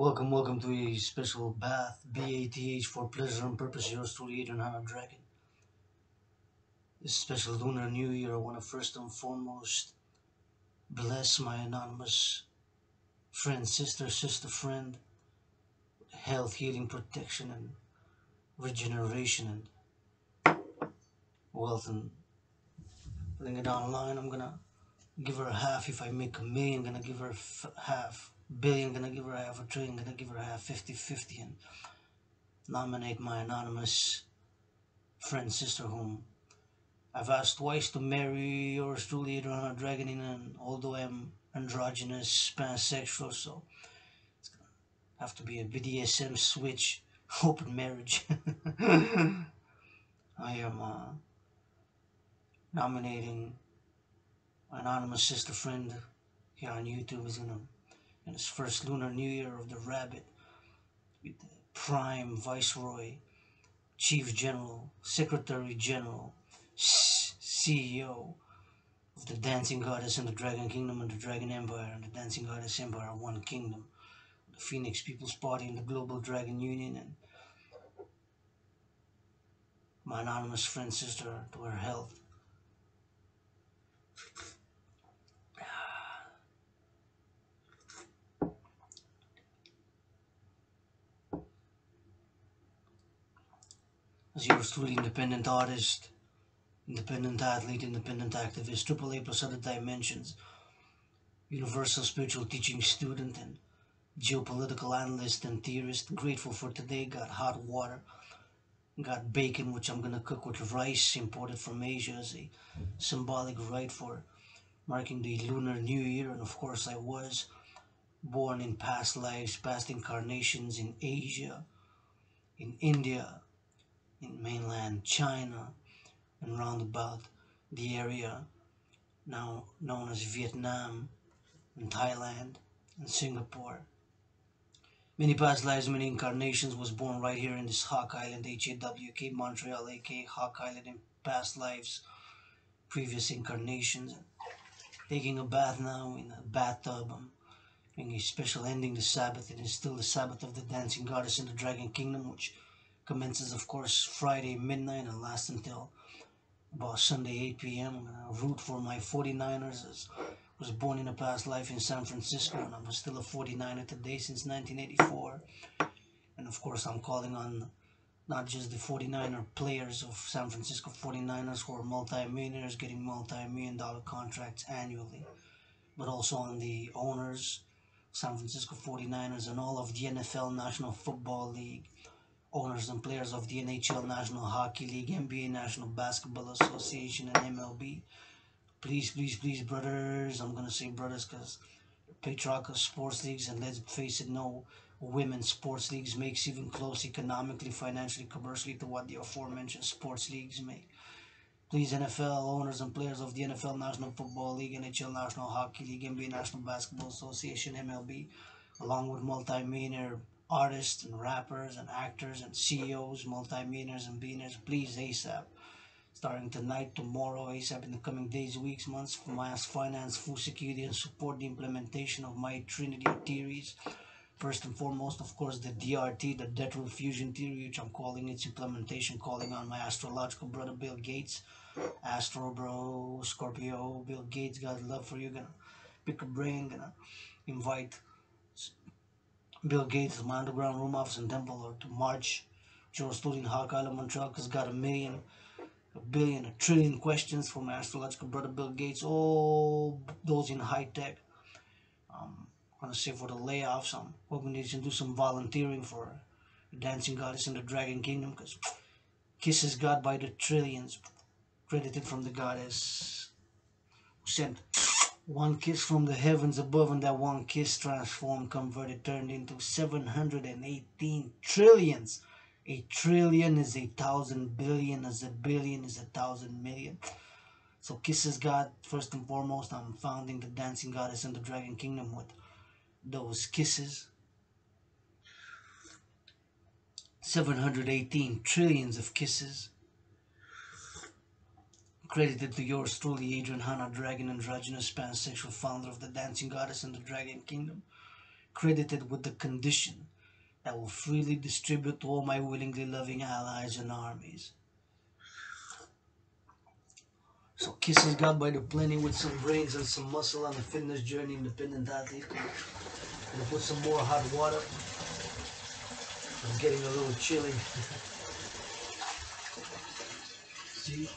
Welcome to a special bath, BATH for pleasure and purpose. Yours truly, Adrian, Dragan. This special Lunar New Year, I want to first and foremost bless my anonymous friend, sister, friend, health, healing, protection, and regeneration, and wealth. And putting it online, I'm gonna give her half. If I make a million, gonna give her half. Billion, gonna give her half. A trillion, gonna give her half. 50-50, and nominate my anonymous friend, sister, whom I've asked twice to marry yours truly, Adrian Dragan, and although I'm androgynous, pansexual, so it's gonna have to be a BDSM switch, open marriage. I am nominating my anonymous sister friend here on YouTube is gonna in his first Lunar New Year of the Rabbit with the Prime Viceroy, Chief General, Secretary General, CEO of the Dancing Goddess and the Dragon Kingdom and the Dragon Empire and the Dancing Goddess Empire, one kingdom, the Phoenix People's Party and the Global Dragon Union, and my anonymous friend sister to her health. As yours truly, independent artist, independent athlete, independent activist, AAA plus other dimensions, universal spiritual teaching student, and geopolitical analyst and theorist. Grateful for today. Got hot water. Got bacon, which I'm gonna cook with rice imported from Asia as a symbolic rite for marking the Lunar New Year. And of course, I was born in past lives, past incarnations in Asia, in India, in mainland China, and round about the area now known as Vietnam and Thailand and Singapore. Many past lives, many incarnations. Was born right here in this Hawk Island, HAWK, Montreal, aka Hawk Island, in past lives, previous incarnations. Taking a bath now in a bathtub. I'm doing a special ending the Sabbath. It is still the Sabbath of the Dancing Goddess in the Dragon Kingdom, which commences, of course, Friday midnight and lasts until about Sunday 8 p.m. I'm gonna root for my 49ers. As I was born in a past life in San Francisco, and I'm still a 49er today since 1984. And of course, I'm calling on not just the 49er players of San Francisco 49ers who are multi-millionaires getting multi-million dollar contracts annually, but also on the owners, San Francisco 49ers, and all of the NFL National Football League, owners and players of the NHL National Hockey League, NBA National Basketball Association, and MLB. Please, brothers, I'm gonna say brothers because patriarchal sports leagues, and let's face it, no women's sports leagues makes even close economically, financially, commercially to what the aforementioned sports leagues make. Please, NFL owners and players of the NFL National Football League, NHL National Hockey League, NBA National Basketball Association, MLB, along with multi-millionaire artists and rappers and actors and CEOs, multi-millionaires and billionaires, please ASAP. Starting tonight, tomorrow, ASAP in the coming days, weeks, months, for mass finance, food security, and support the implementation of my Trinity of theories. First and foremost, of course, the DRT, the Debt Fusion Theory, which I'm calling its implementation, calling on my astrological brother Bill Gates. Astro Bro, Scorpio, Bill Gates, got love for you. Gonna pick a brain, gonna invite Bill Gates to my underground room office in Temple or to March. Joe Studio in Hawk Island, Montreal, because got a million, a billion, a trillion questions for my astrological brother Bill Gates. All those in high tech. I'm gonna say for the layoffs, I'm hoping they can do some volunteering for the Dancing Goddess in the Dragon Kingdom, because kisses God by the trillions, credited from the goddess, who sent one kiss from the heavens above, and that one kiss transformed, converted, turned into 718 trillions. A trillion is 1,000 billion, as a billion is 1,000 million. So kisses God, first and foremost, I'm founding the Dancing Goddess and the Dragon Kingdom with those kisses. 718 trillions of kisses. Credited to yours truly, Adrian Dragan, androgynous pansexual founder of the Dancing Goddess and the Dragon Kingdom. credited with the condition that will freely distribute to all my willingly loving allies and armies. So kisses God by the plenty with some brains and some muscle on a fitness journey, independent athlete. And put some more hot water. I'm getting a little chilly. See?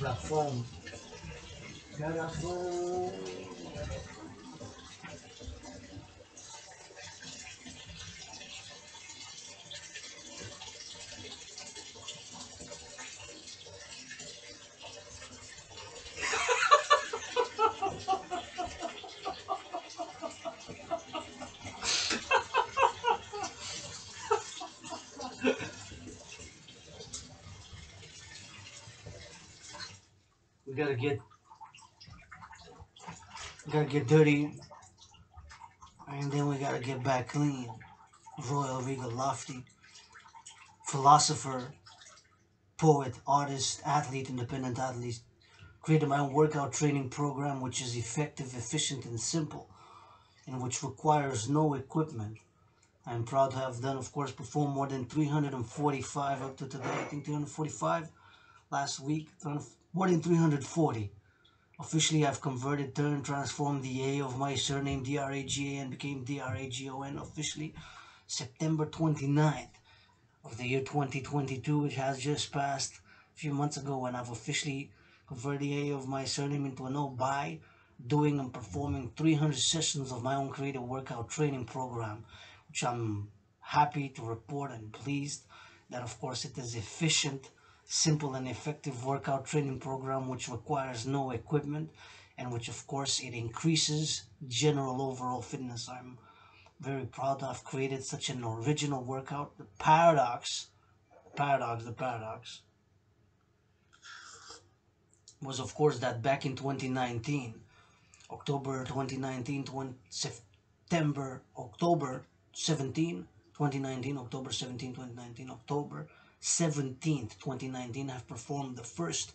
Got foam. Got foam. We gotta get dirty, and then we gotta get back clean. Royal, regal, lofty, philosopher, poet, artist, athlete, independent athlete. Created my own workout training program, which is effective, efficient, and simple, and which requires no equipment. I'm proud to have done, of course, performed more than 345 up to today. I think 345 last week, more than 340. Officially, I've converted, turned, transformed the A of my surname, Dragan, became Dragon officially September 29th of the year 2022, which has just passed a few months ago, and I've officially converted the A of my surname into an O by doing and performing 300 sessions of my own creative workout training program, which I'm happy to report and pleased that, of course, it is efficient, simple, and effective workout training program which requires no equipment, and which, of course, it increases general overall fitness. I'm very proud to have created such an original workout. The paradox was, of course, that back in 2019, October 2019, September, October 17, 2019, October 17, 2019, October 17th, 2019, I've performed the first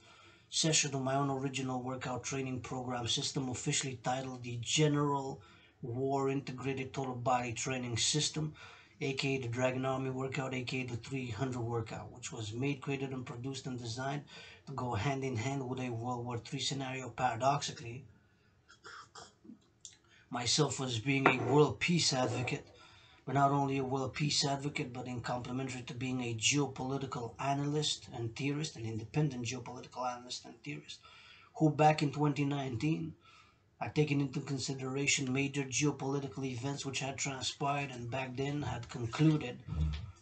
session of my own original workout training program system, officially titled the General War Integrated Total Body Training System, aka the Dragon Army Workout, aka the 300 Workout, which was made, created, and produced and designed to go hand in hand with a World War III scenario. Paradoxically, myself as being a world peace advocate, but not only a world peace advocate, but in complementary to being a geopolitical analyst and theorist, an independent geopolitical analyst and theorist, who back in 2019 had taken into consideration major geopolitical events which had transpired, and back then had concluded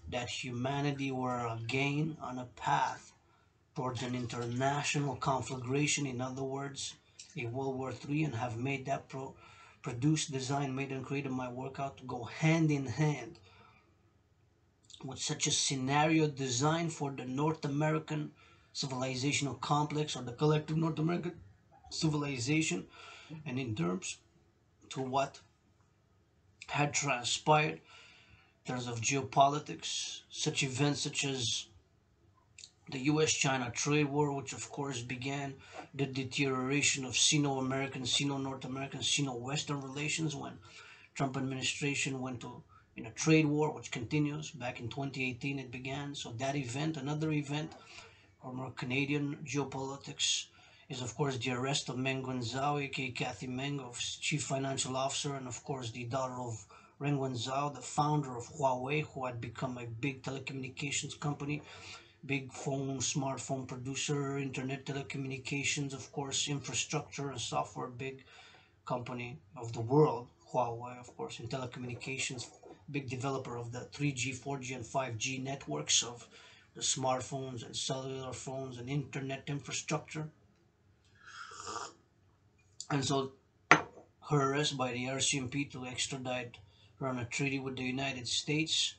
that humanity were again on a path towards an international conflagration, in other words, a World War III, and have made that produced, designed, made, and created my workout to go hand in hand with such a scenario designed for the North American civilizational complex, or the collective North American civilization, and in terms to what had transpired in terms of geopolitics, such events such as the US-China trade war, which of course began the deterioration of Sino-American, Sino-North American, Sino-Western relations when Trump administration went to in a trade war, which continues. Back in 2018 it began. So that event, another event from our Canadian geopolitics, is of course the arrest of Meng Wanzhou, aka Kathy Meng, of chief financial officer, and of course the daughter of Ren Wanzhou, the founder of Huawei, who had become a big telecommunications company, big phone, smartphone producer, internet telecommunications, of course, infrastructure and software, big company of the world, Huawei, of course, in telecommunications, big developer of the 3G, 4G, and 5G networks of the smartphones and cellular phones and internet infrastructure. And so her arrest by the RCMP to extradite her on a treaty with the United States,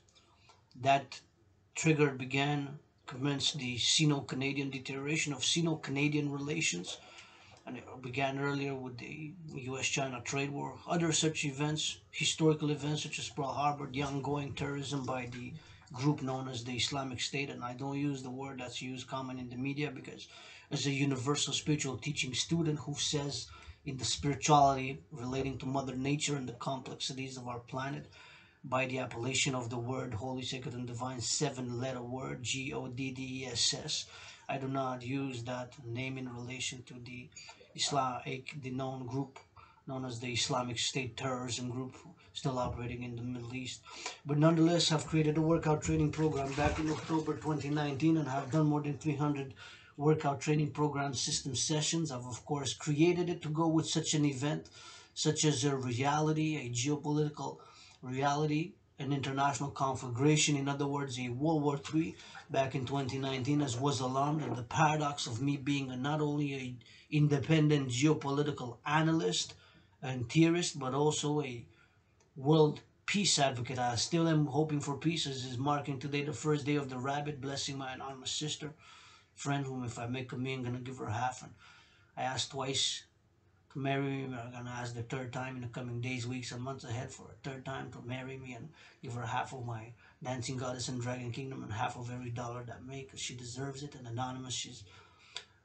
that commenced the Sino-Canadian deterioration of Sino-Canadian relations, and it began earlier with the US-China trade war. Other such events, historical events such as Pearl Harbor, the ongoing terrorism by the group known as the Islamic State, and I don't use the word that's used common in the media because as a universal spiritual teaching student who says in the spirituality relating to Mother Nature and the complexities of our planet, by the appellation of the word Holy, Sacred, and Divine, seven-letter word Goddess. I do not use that name in relation to the Islamic, the known group known as the Islamic State terrorism group still operating in the Middle East. But nonetheless, I've created a workout training program back in October 2019 and have done more than 300 workout training program system sessions. I've, of course, created it to go with such an event, such as a reality, a geopolitical reality, an international conflagration, in other words, a World War III back in 2019, as was alarmed, and the paradox of me being not only a independent geopolitical analyst and theorist, but also a world peace advocate. I still am hoping for peace, as is marking today the first day of the rabbit, blessing my anonymous sister, friend, whom if I make a me, I'm gonna give her half. And I asked twice to marry me. I'm gonna ask the third time in the coming days, weeks, and months ahead for a third time to marry me and give her half of my dancing goddess and dragon kingdom and half of every dollar that I make, because she deserves it. And anonymous, she's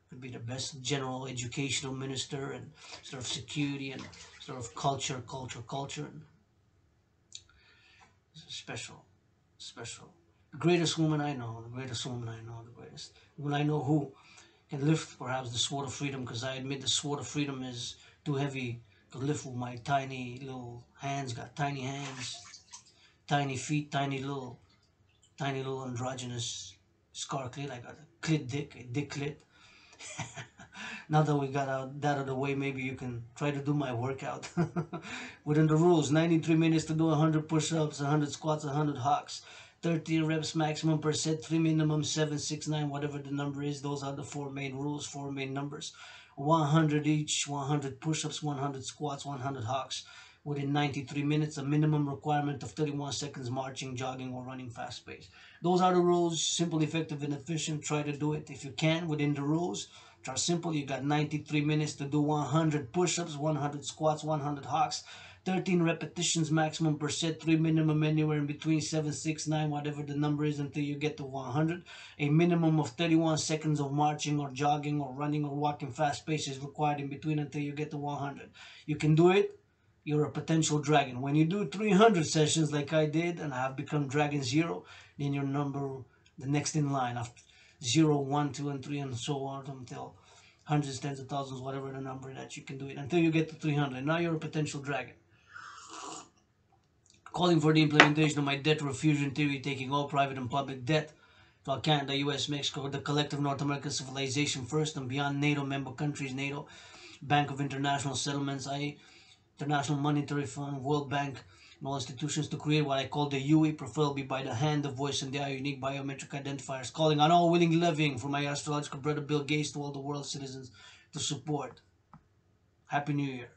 could be the best general educational minister and sort of security and sort of culture. And special, special. The greatest woman I know, the greatest woman I know, the greatest woman I know who can lift perhaps the sword of freedom, because I admit the sword of freedom is too heavy to lift with my tiny little hands. Got tiny hands, tiny feet, tiny little androgynous scar clit. I got a clit dick, a dick clit. Now that we got that out of the way, maybe you can try to do my workout within the rules. 93 minutes to do 100 push-ups, 100 squats, 100 hawks. 13 reps maximum per set, 3 minimum, 7, 6, 9, whatever the number is. Those are the four main rules, four main numbers. 100 each, 100 push-ups, 100 squats, 100 hawks. Within 93 minutes, a minimum requirement of 31 seconds marching, jogging, or running fast pace. Those are the rules. Simple, effective, and efficient. Try to do it if you can within the rules. Try simple. You got 93 minutes to do 100 push-ups, 100 squats, 100 hawks, 13 repetitions maximum per set, 3 minimum anywhere in between, 7, 6, 9, whatever the number is until you get to 100. A minimum of 31 seconds of marching or jogging or running or walking fast pace is required in between until you get to 100. You can do it. You're a potential dragon. When you do 300 sessions like I did and I have become dragon 0, then you're the next in line after 0, 1, 2, and 3, and so on until hundreds, tens of thousands, whatever the number that you can do it until you get to 300. Now you're a potential dragon. Calling for the implementation of my debt refusion theory, taking all private and public debt to Canada, US, Mexico, the collective North American civilization first and beyond NATO member countries, NATO, Bank of International Settlements, International Monetary Fund, World Bank, and all institutions to create what I call the UE, preferably by the hand, the voice, and their unique biometric identifiers, calling on all willing levying from my astrological brother Bill Gates to all the world's citizens to support. Happy New Year.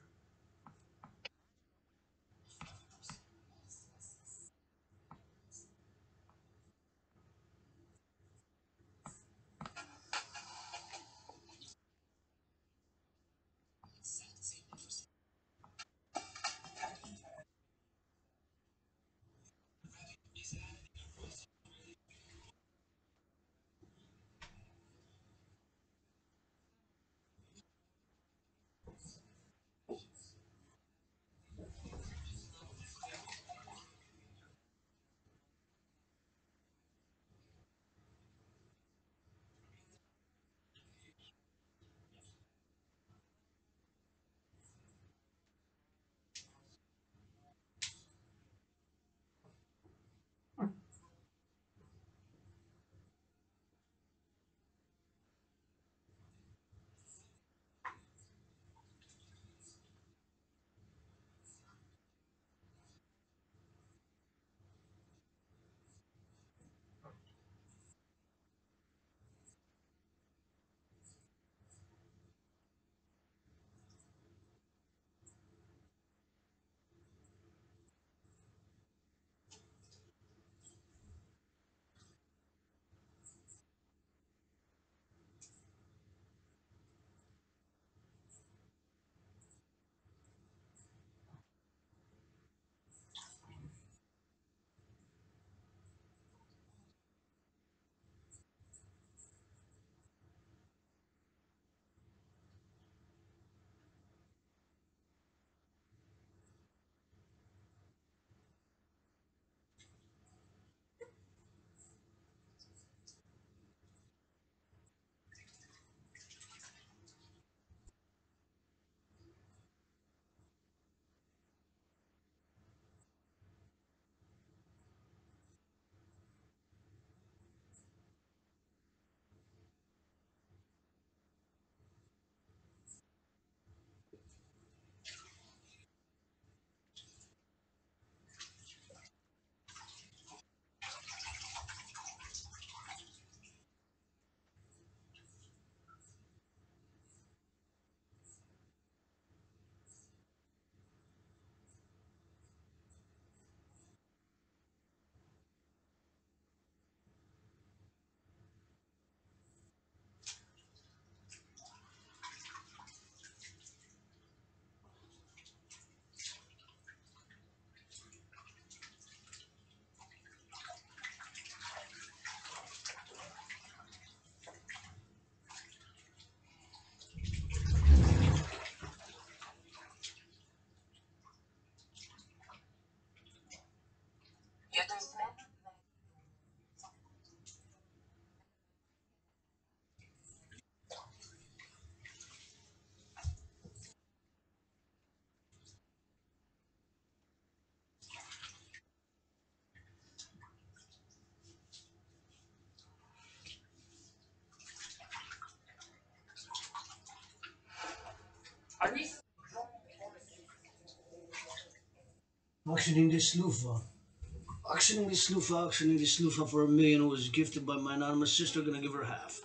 Auctioning this loofah. Auctioning this loofah for $1 million. It was gifted by my anonymous sister. Gonna give her half.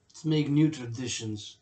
Let's make new traditions.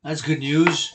That's good news.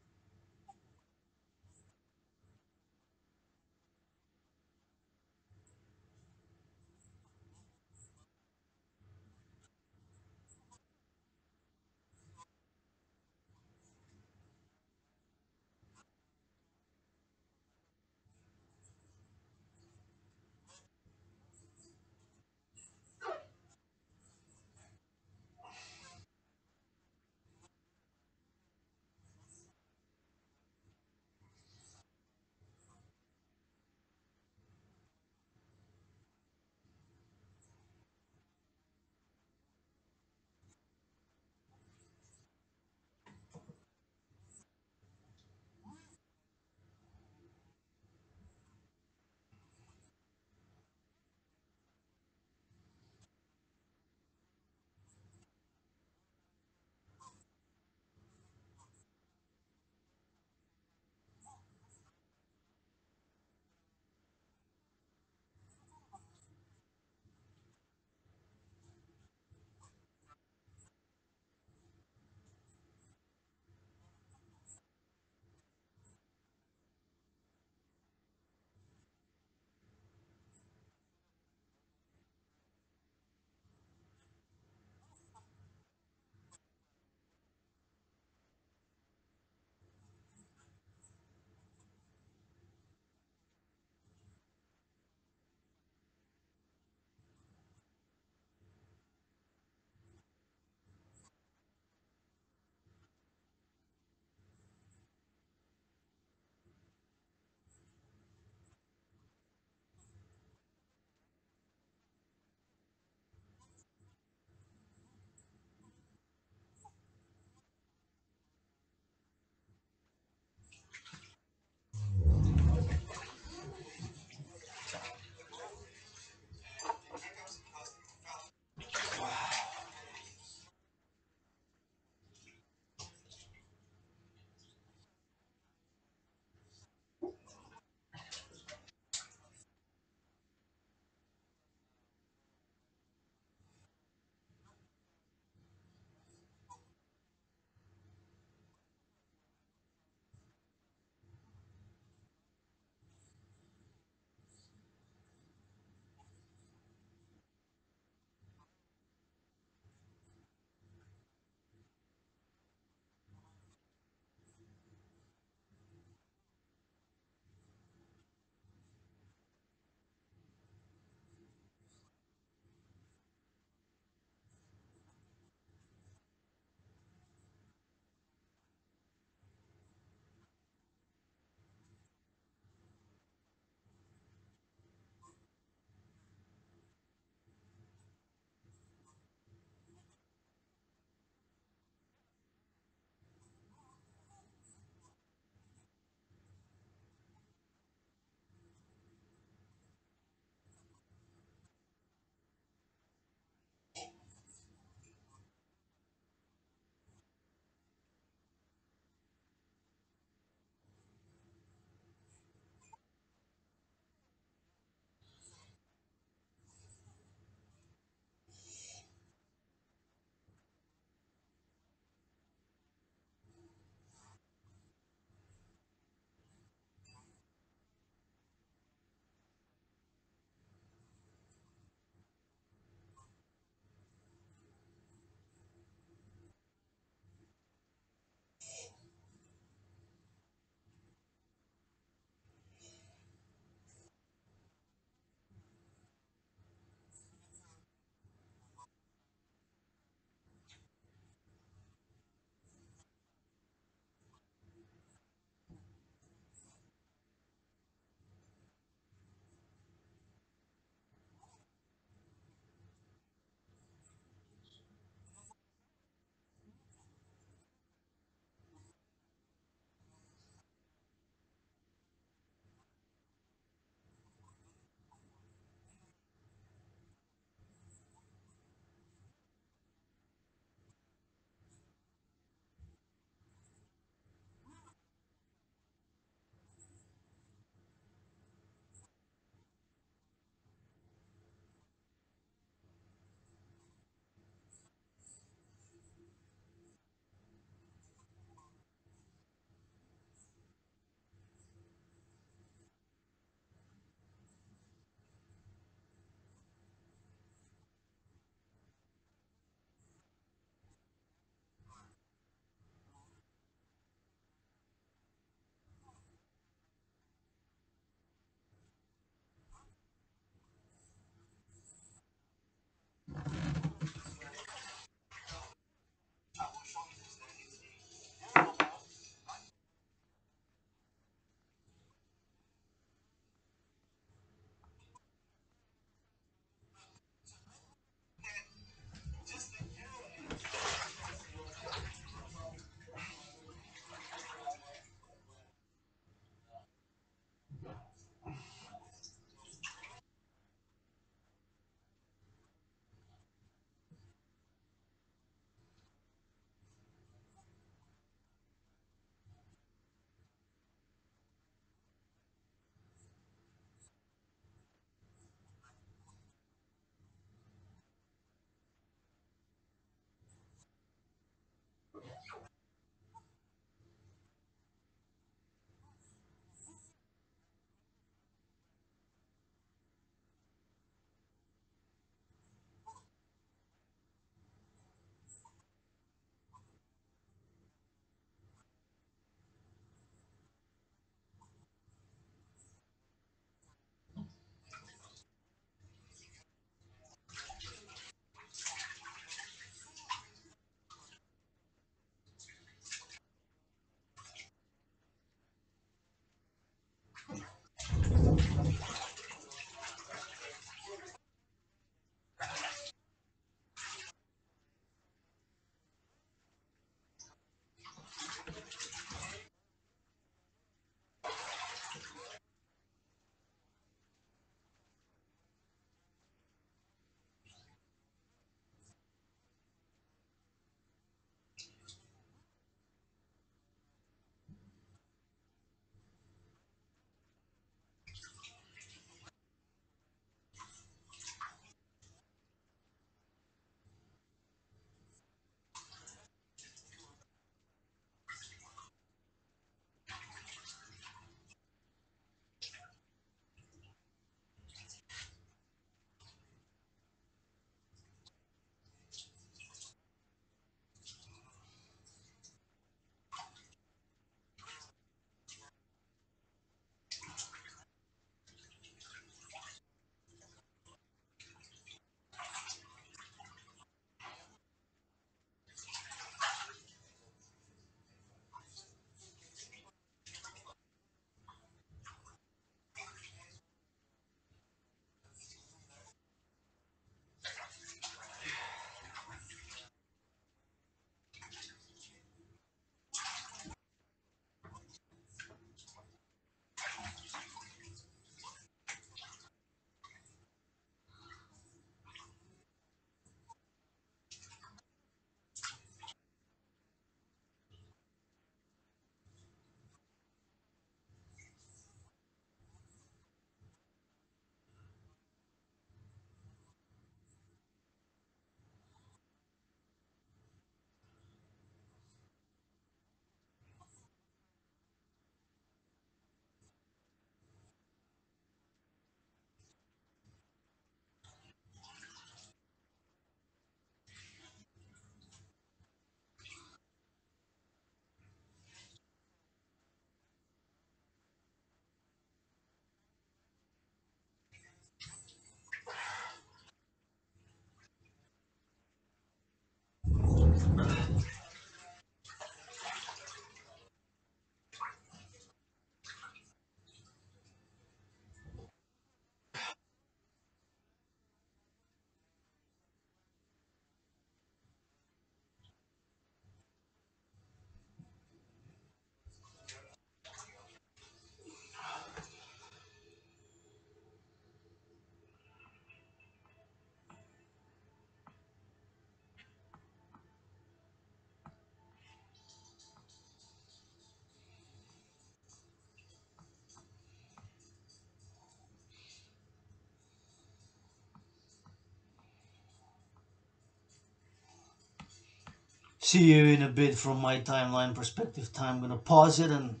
see you in a bit from my timeline perspective time. I'm gonna pause it and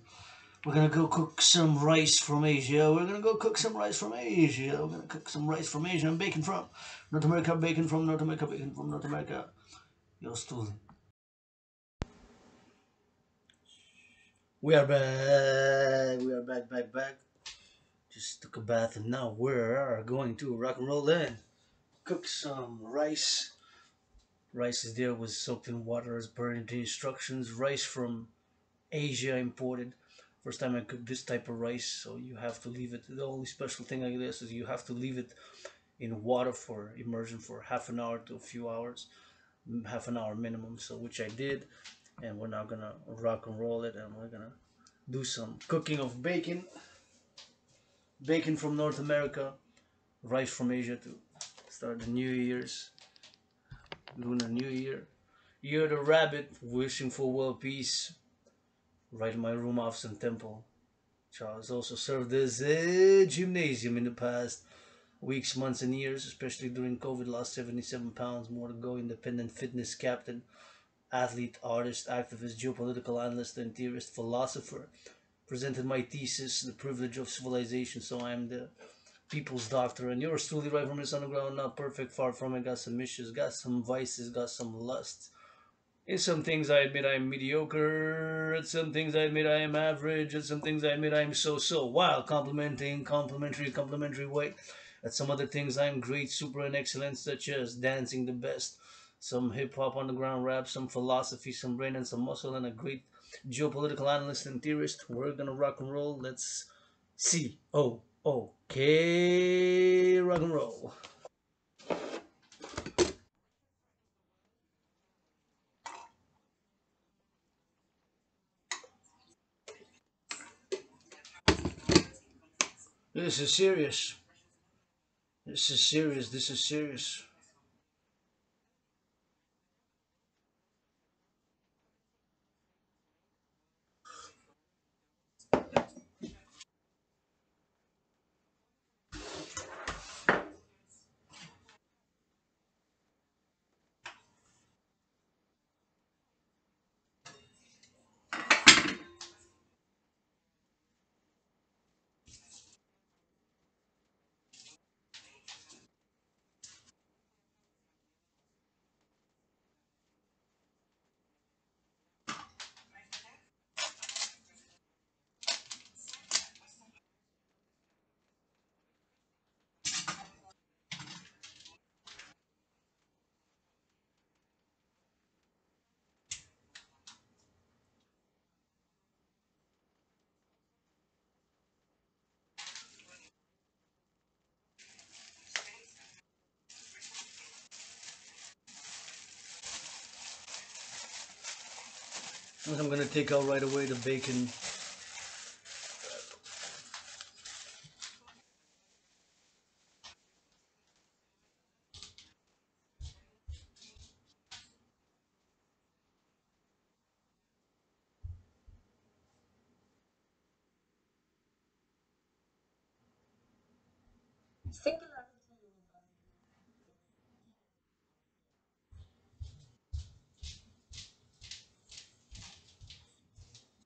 we're gonna go cook some rice from Asia. We're gonna go cook some rice from Asia. We're gonna cook some rice from Asia and bacon from North America, bacon from North America, bacon from North America. Yo, Stu. We are back. We are back, back, back. Just took a bath and now we're going to rock and roll in. Cook some rice. Rice is there with soaked in water as per the instructions. Rice from Asia imported. First time I cooked this type of rice, so you have to leave it. The only special thing like this is you have to leave it in water for immersion for half an hour to a few hours, half an hour minimum. So which I did, and we're now gonna rock and roll it, and we're gonna do some cooking of bacon. Bacon from North America, rice from Asia to start the New Year's, Lunar New Year. Year of the Rabbit, wishing for world peace. Right in my room, office, and temple. Charles also served as a gymnasium in the past weeks, months, and years, especially during COVID. Lost 77 pounds, more to go. Independent fitness captain, athlete, artist, activist, geopolitical analyst, and theorist, philosopher. Presented my thesis, The Privilege of Civilization, so I am the people's doctor. And yours truly, right from this underground, not perfect, far from it. Got some issues, got some vices, got some lusts. In some things I admit I am mediocre, at some things I admit I am average, at some things I admit I am so-so, while complimentary way. At some other things I am great, super, and excellent, such as dancing the best, some hip-hop underground rap, some philosophy, some brain, and some muscle, and a great geopolitical analyst and theorist. We're gonna rock and roll. Let's see. Oh, okay, rock and roll. This is serious. This is serious. This is serious. I'm gonna take out right away the bacon.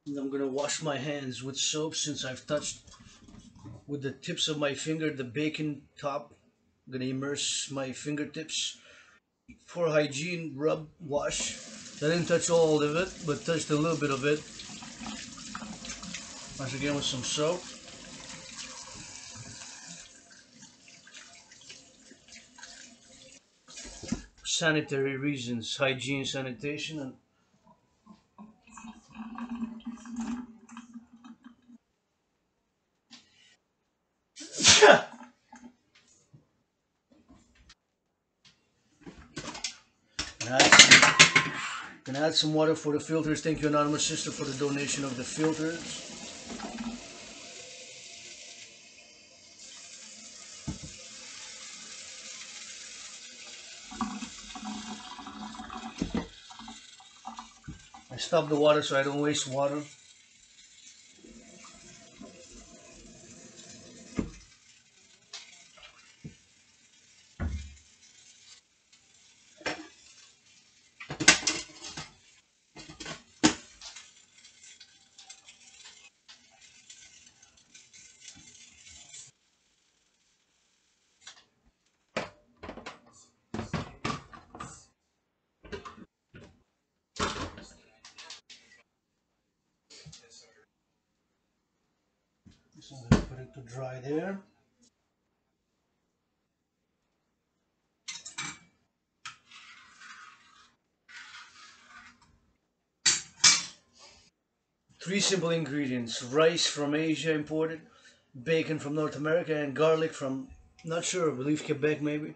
And I'm gonna wash my hands with soap since I've touched with the tips of my finger the bacon top. I'm gonna immerse my fingertips for hygiene. Rub, wash. I didn't touch all of it, but touched a little bit of it. Wash again with some soap. Sanitary reasons, hygiene, sanitation, and gonna add some water for the filters. Thank you, anonymous sister, for the donation of the filters. I stop the water so I don't waste water. Letting to dry there. 3 simple ingredients: rice from Asia imported, bacon from North America, and garlic from, not sure, I believe Quebec maybe.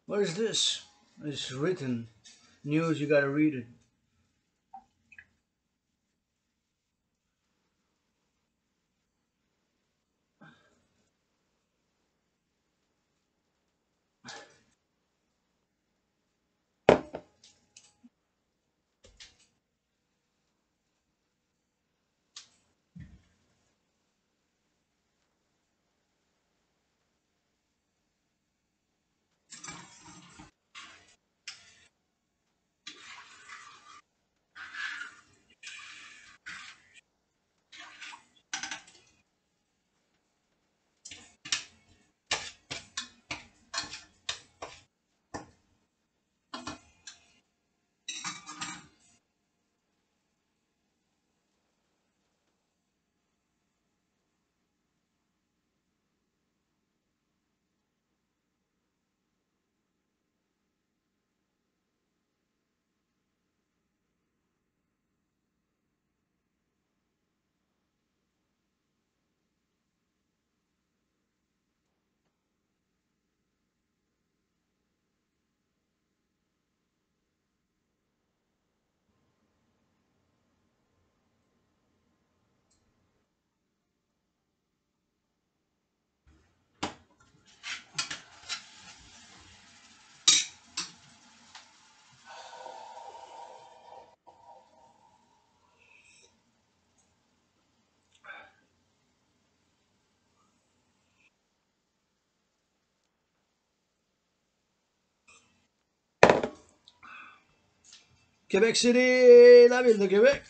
What is this? It's written. News, you gotta read it. Québec City, la ville de Québec.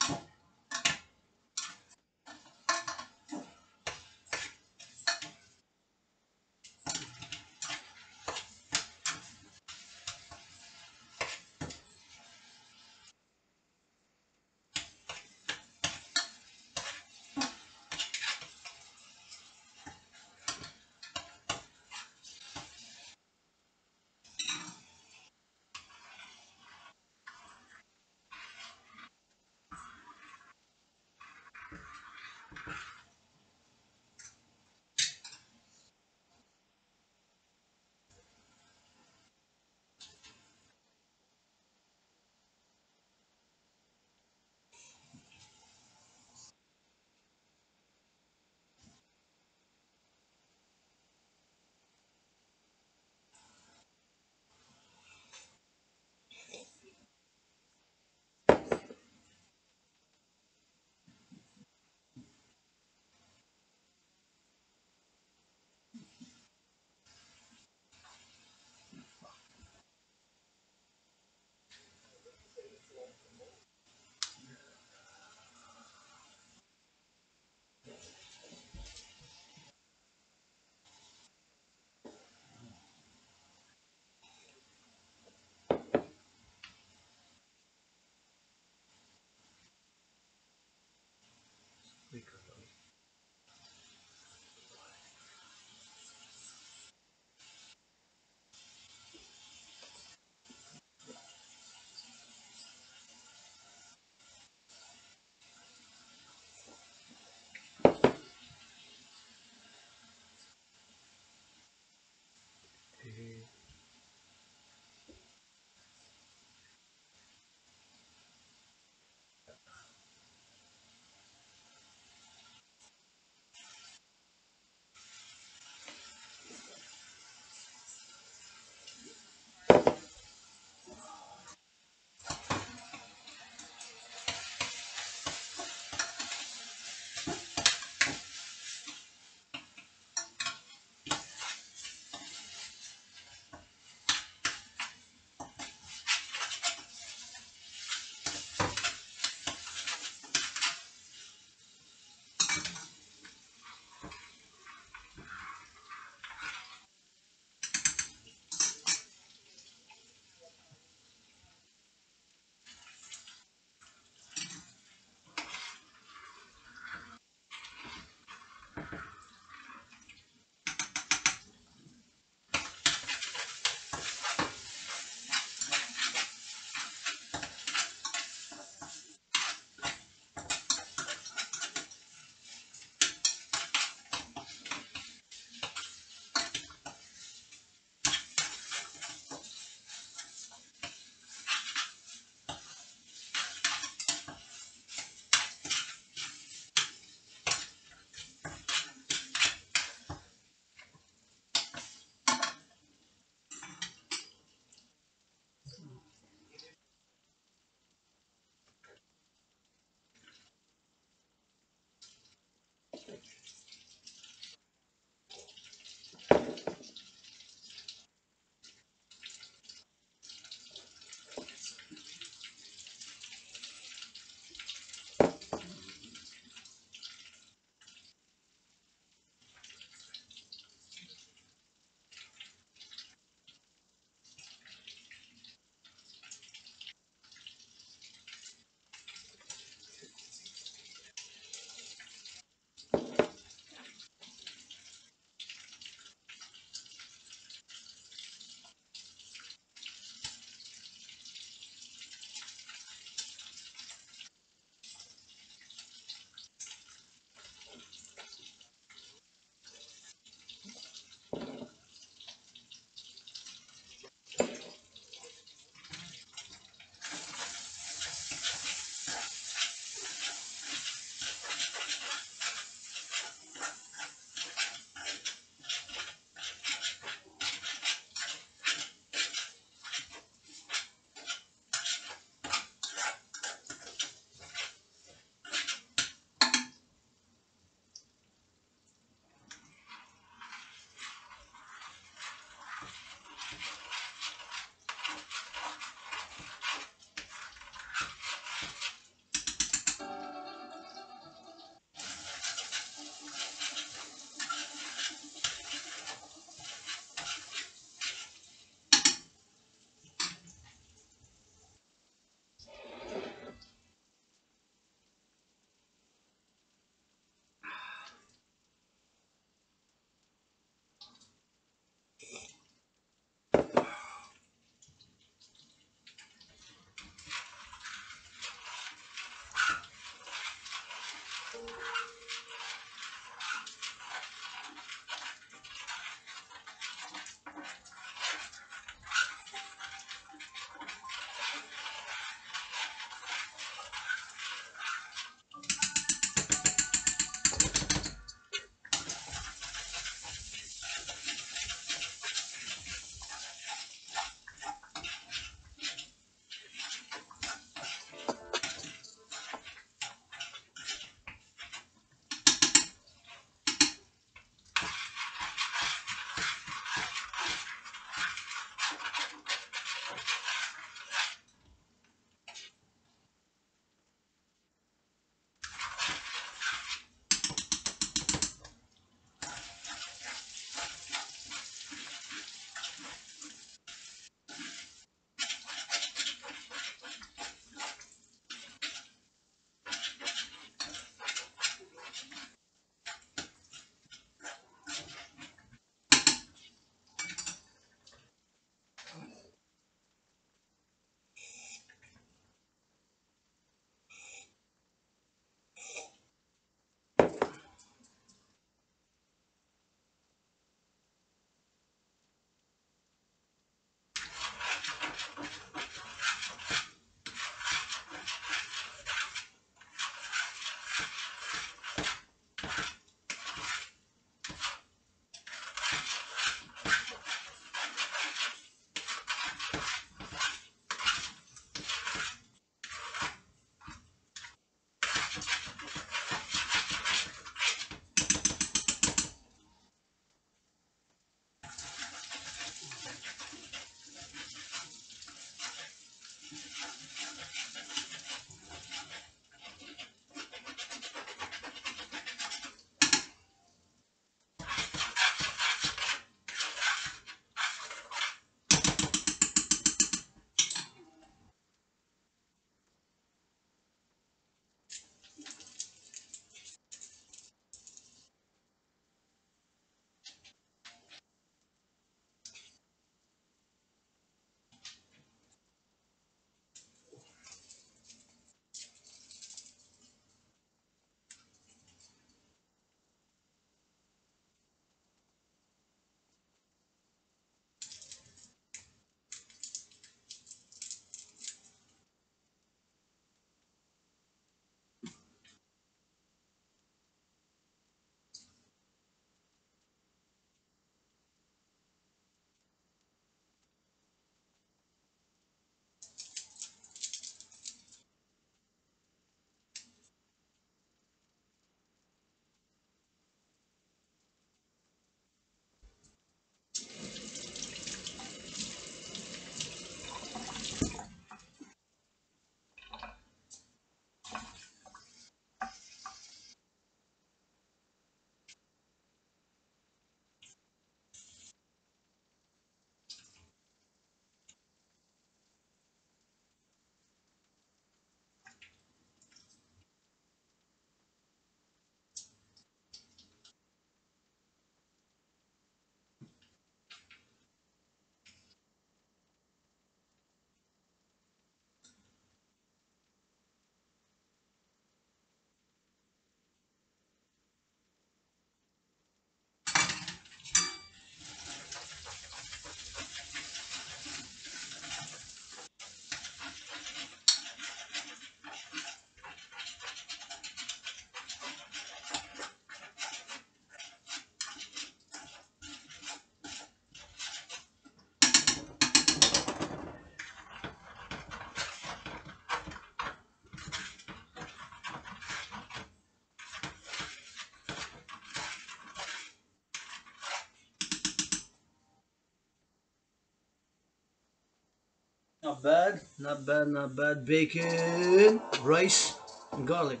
Not bad, not bad, not bad. Bacon, rice, and garlic.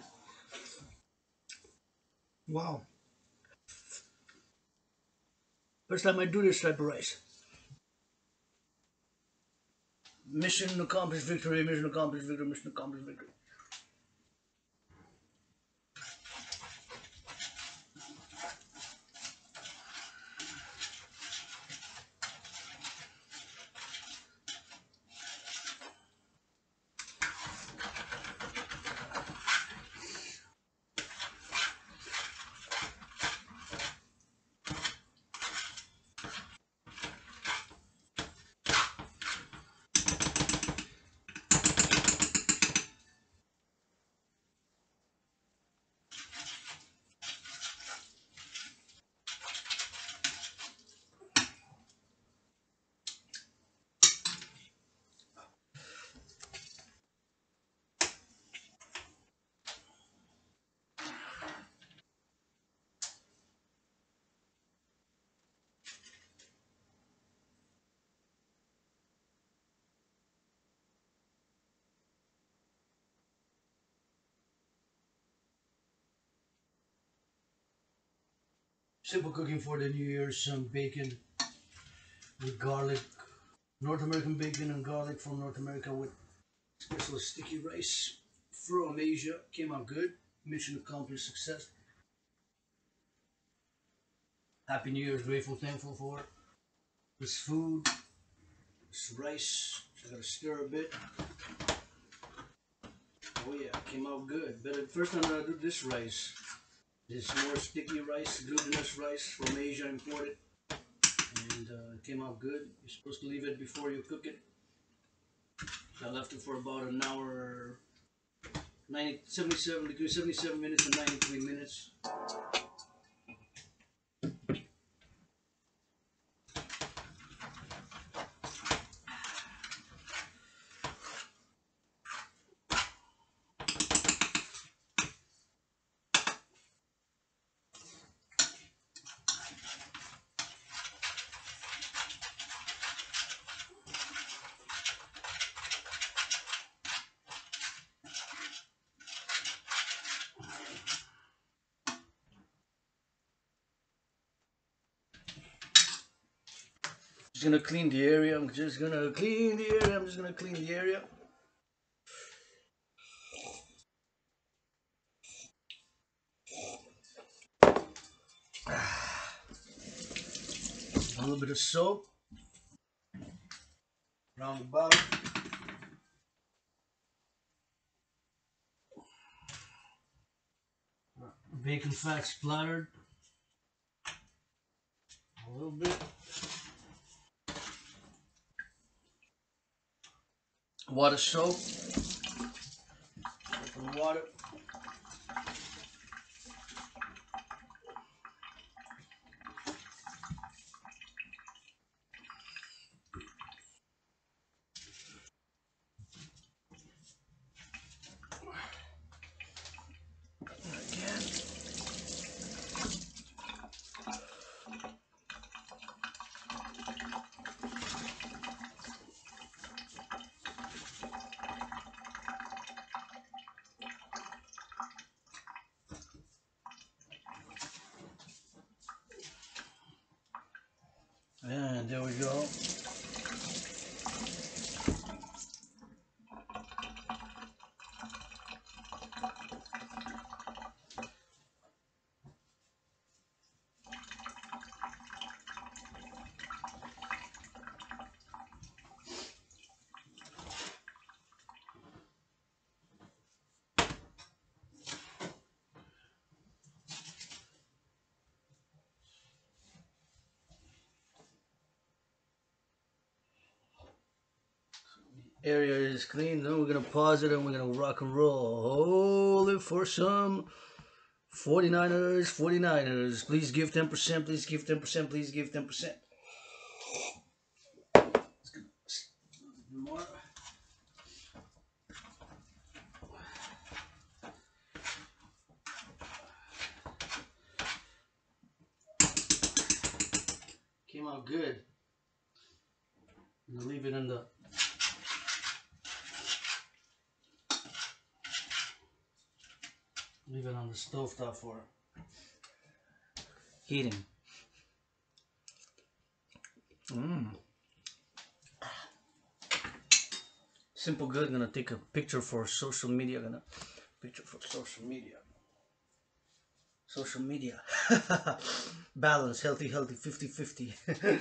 Wow. First time I do this type of rice. Mission accomplished victory, mission accomplished victory, mission accomplished victory. Simple cooking for the New Year's, some bacon with garlic. North American bacon and garlic from North America with special sticky rice from Asia. Came out good. Mission accomplished, success. Happy New Year's, grateful, thankful for this food, this rice. Just gotta stir a bit. Oh yeah, came out good. Better first time I do this rice. This more sticky rice, glutinous rice from Asia imported, and it came out good. You're supposed to leave it before you cook it. So I left it for about an hour, 77 degrees, 77 minutes and 93 minutes. Just gonna clean the area. I'm just gonna clean the area. I'm just gonna clean the area. A little bit of soap. Around the bottom. Bacon fat splattered. A little bit. Water soap. Some water. And there we go. Area is clean. Then we're gonna pause it and we're gonna rock and roll. Hold it for some 49ers. 49ers. Please give 10%. Please give 10%. Please give 10%. More. Came out good. I'm gonna leave it in the Leave it on the stove top for heating. Simple good. Gonna take a picture for social media. Social media. Balance, healthy, 50-50.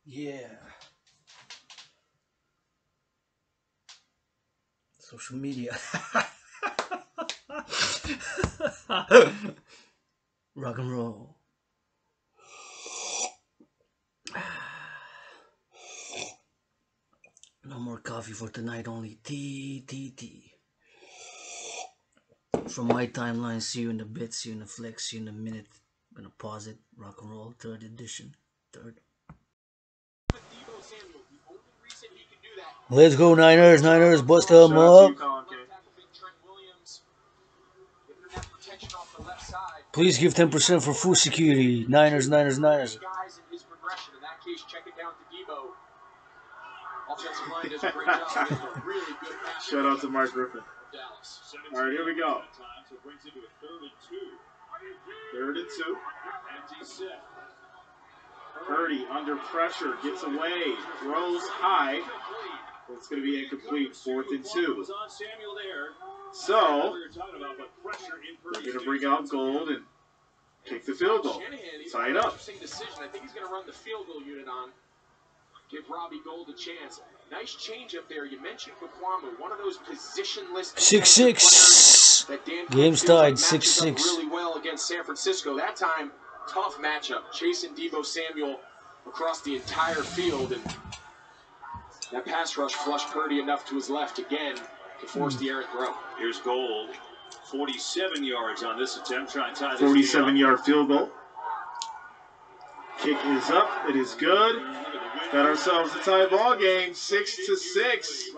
Yeah. Social media. Rock and roll. No more coffee for tonight, only tea, tea, tea. From my timeline, see you in a bit, see you in a flex, see you in a minute. I'm gonna pause it. Rock and roll, third edition. Third. Let's go, Niners. Niners, bust them up. Please give 10% for food security. Niners, Niners, Niners. Shout out to Mark Griffin. All right, here we go. 3rd and 2. Purdy under pressure, gets away, throws high. It's going to be incomplete. 4th and 2. So, they're going to bring out Gold and kick the field goal. Tie it up. I think he's going to run the field goal unit on. Give Robbie Gold a chance. Nice change up there. You mentioned Kwame, one of those positionless 6-6. Game's tied 6-6. Really well against San Francisco. That time, tough matchup. Chasing Deebo Samuel across the entire field, and that pass rush flushed Purdy enough to his left again to force the errant throw. Here's Gold, 47 yards on this attempt. Try and tie this 47-yard field goal. Kick is up. It is good. Got ourselves a tie ball game, 6-6.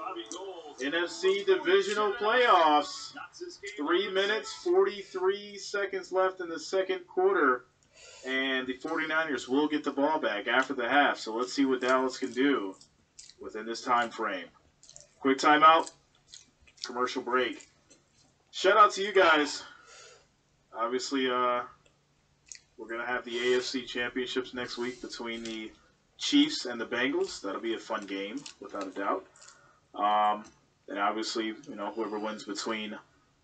NFC Divisional Playoffs. 3 minutes, 43 seconds left in the second quarter. And the 49ers will get the ball back after the half. So let's see what Dallas can do within this time frame. Quick timeout. Commercial break. Shout out to you guys. Obviously, we're going to have the AFC Championships next week between the Chiefs and the Bengals. That'll be a fun game, without a doubt. And obviously, you know, whoever wins between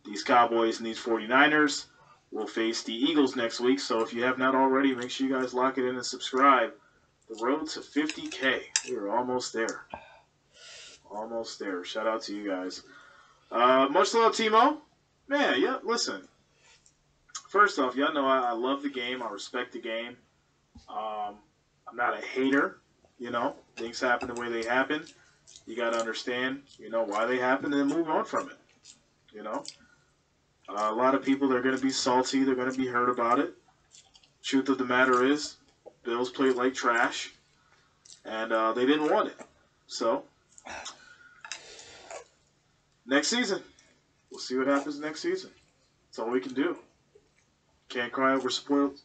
these Cowboys and these 49ers will face the Eagles next week. So if you have not already, make sure you guys lock it in and subscribe. The road to 50K. We're almost there. Almost there. Shout out to you guys. Much love, Timo. Man, yeah, listen. First off, y'all know I love the game. I respect the game. I'm not a hater. You know, things happen the way they happen. You got to understand, you know, why they happen and move on from it. You know, a lot of people, they're going to be salty. They're going to be hurt about it. Truth of the matter is, Bills played like trash, and they didn't want it. So, next season, we'll see what happens next season. That's all we can do. Can't cry over spilt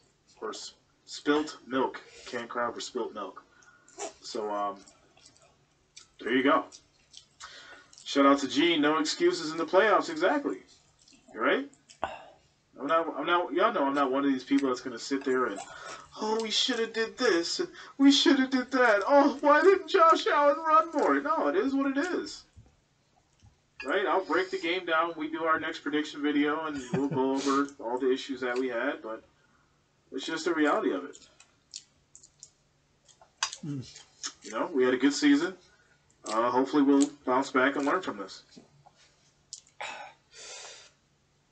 milk. Can't cry over spilt milk. So, there you go. Shout out to Gene. No excuses in the playoffs. Exactly. Right? I'm not. Y'all know I'm not one of these people that's gonna sit there and, oh, we should have did this and we should have did that. Oh, why didn't Josh Allen run more? No, it is what it is. Right? I'll break the game down. We do our next prediction video and we'll go over all the issues that we had, but it's just the reality of it. You know, we had a good season. Hopefully we'll bounce back and learn from this.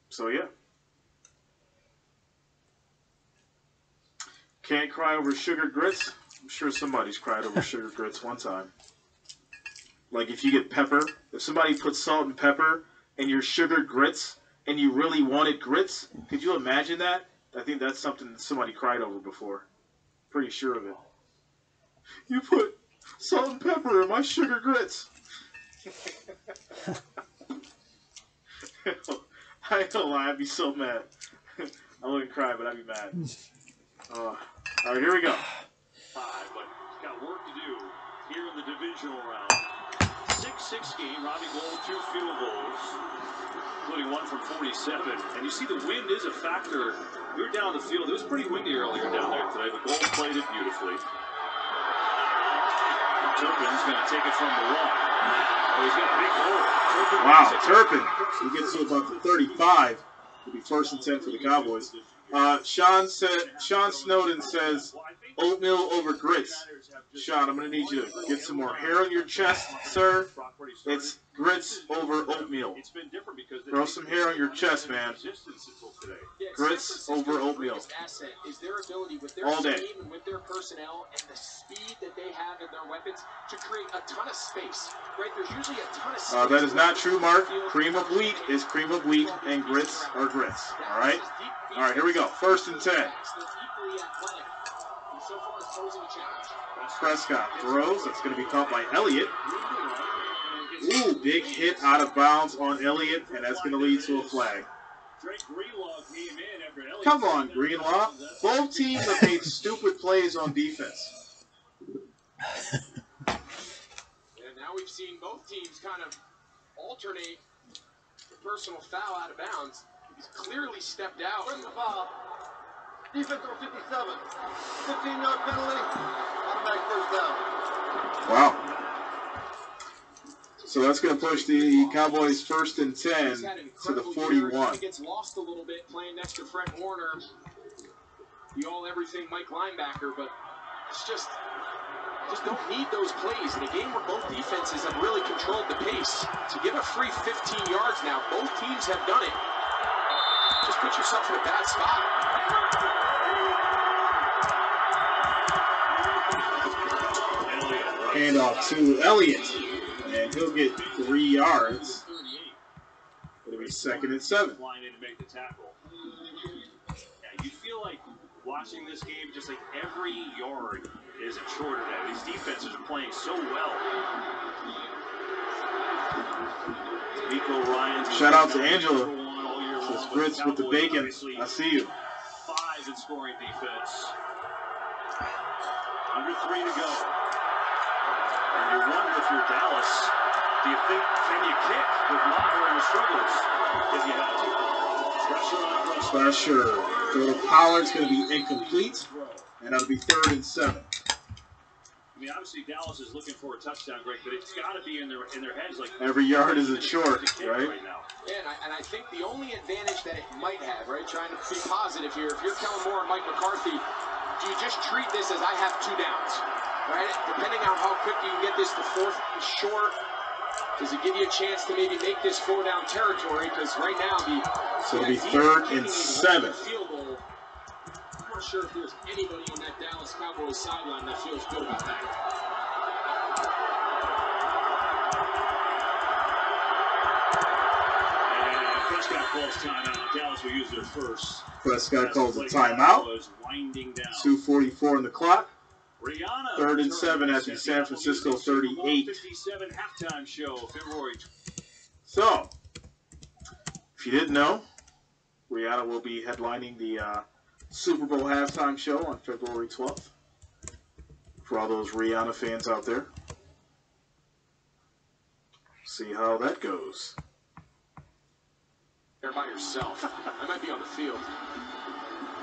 So, yeah. Can't cry over sugar grits. I'm sure somebody's cried over sugar grits one time. Like if you get pepper, if somebody puts salt and pepper in your sugar grits and you really wanted grits, could you imagine that? I think that's something that somebody cried over before. Pretty sure of it. You put salt and pepper in my sugar grits. I don't lie, I'd be so mad. I wouldn't cry, but I'd be mad. All right, here we go. But he's got work to do here in the divisional round. 6-6 game. Robbie Gold, 2 field goals, including one from 47. And you see the wind is a factor. We were down the field. It was pretty windy earlier down there today, but Gold played it beautifully. Turpin's going to take it from the 1. Oh, he's got a big hole. Wow, Turpin. He gets to about the 35. It'll be 1st and 10 for the Cowboys. Sean Snowden says oatmeal over grits. Sean, I'm going to need you to get some more hair on your chest, sir. It's grits over oatmeal. Grow some hair on your chest, man. Grits over oatmeal. All day. With their personnel and the speed that they have in their weapons to create a ton of space. Right? There's usually a ton of space. That is not true, Mark. Cream of wheat is cream of wheat, and grits are grits. All right? All right, here we go. 1st and 10. Prescott throws. That's going to be caught by Elliott. Ooh, big hit out of bounds on Elliott, and that's going to lead to a flag. Come on, Greenlaw. Both teams have made stupid plays on defense. And now we've seen both teams kind of alternate the personal foul out of bounds. He's clearly stepped out. Where's the foul? Defense on 57. 15-yard penalty. Automatic 1st down. Wow. So that's going to push the Cowboys 1st and 10 to the 41. He gets lost a little bit playing next to Fred Warner, the all-everything Mike linebacker, but it's just don't need those plays in a game where both defenses have really controlled the pace. To give a free 15 yards now, both teams have done it. Just put yourself in a bad spot. Handoff to Elliott, and he'll get 3 yards. It'll be 2nd and 7. Line in to make the tackle. Yeah, you feel like watching this game, just like every yard is a chore today. These defenses are playing so well. Nico Ryan. Shout out to Angela. Says grits with the bacon. I see you. 5 in scoring defense. Under 3 to go. And you wonder if you're Dallas, Do you think, can you kick with Maher and the struggles if you had to? Pressure on Russ. Pressure. Throw to Pollard's going to be incomplete, and that'll be 3rd and 7. I mean, obviously Dallas is looking for a touchdown, Greg, but it's got to be in their heads like every yard is a short, right? Now. Yeah, and I think the only advantage that it might have, right, trying to be positive here, if you're Kellen Moore and Mike McCarthy, do you just treat this as I have 2 downs, right? Depending on how quick you can get this to 4th and short, does it give you a chance to maybe make this 4-down territory? Because right now, so it'll be 3rd and 7. Field goal. I'm not sure if there's anybody on that Dallas Cowboys sideline that feels good about that. And Prescott calls timeout. Dallas will use their first. Prescott calls a timeout. 2:44 on the clock. 3rd and 7 at the San Francisco 38. 57 halftime show, February. So, if you didn't know, Rihanna will be headlining the Super Bowl halftime show on February 12th. For all those Rihanna fans out there. See how that goes. You're by yourself. I might be on the field.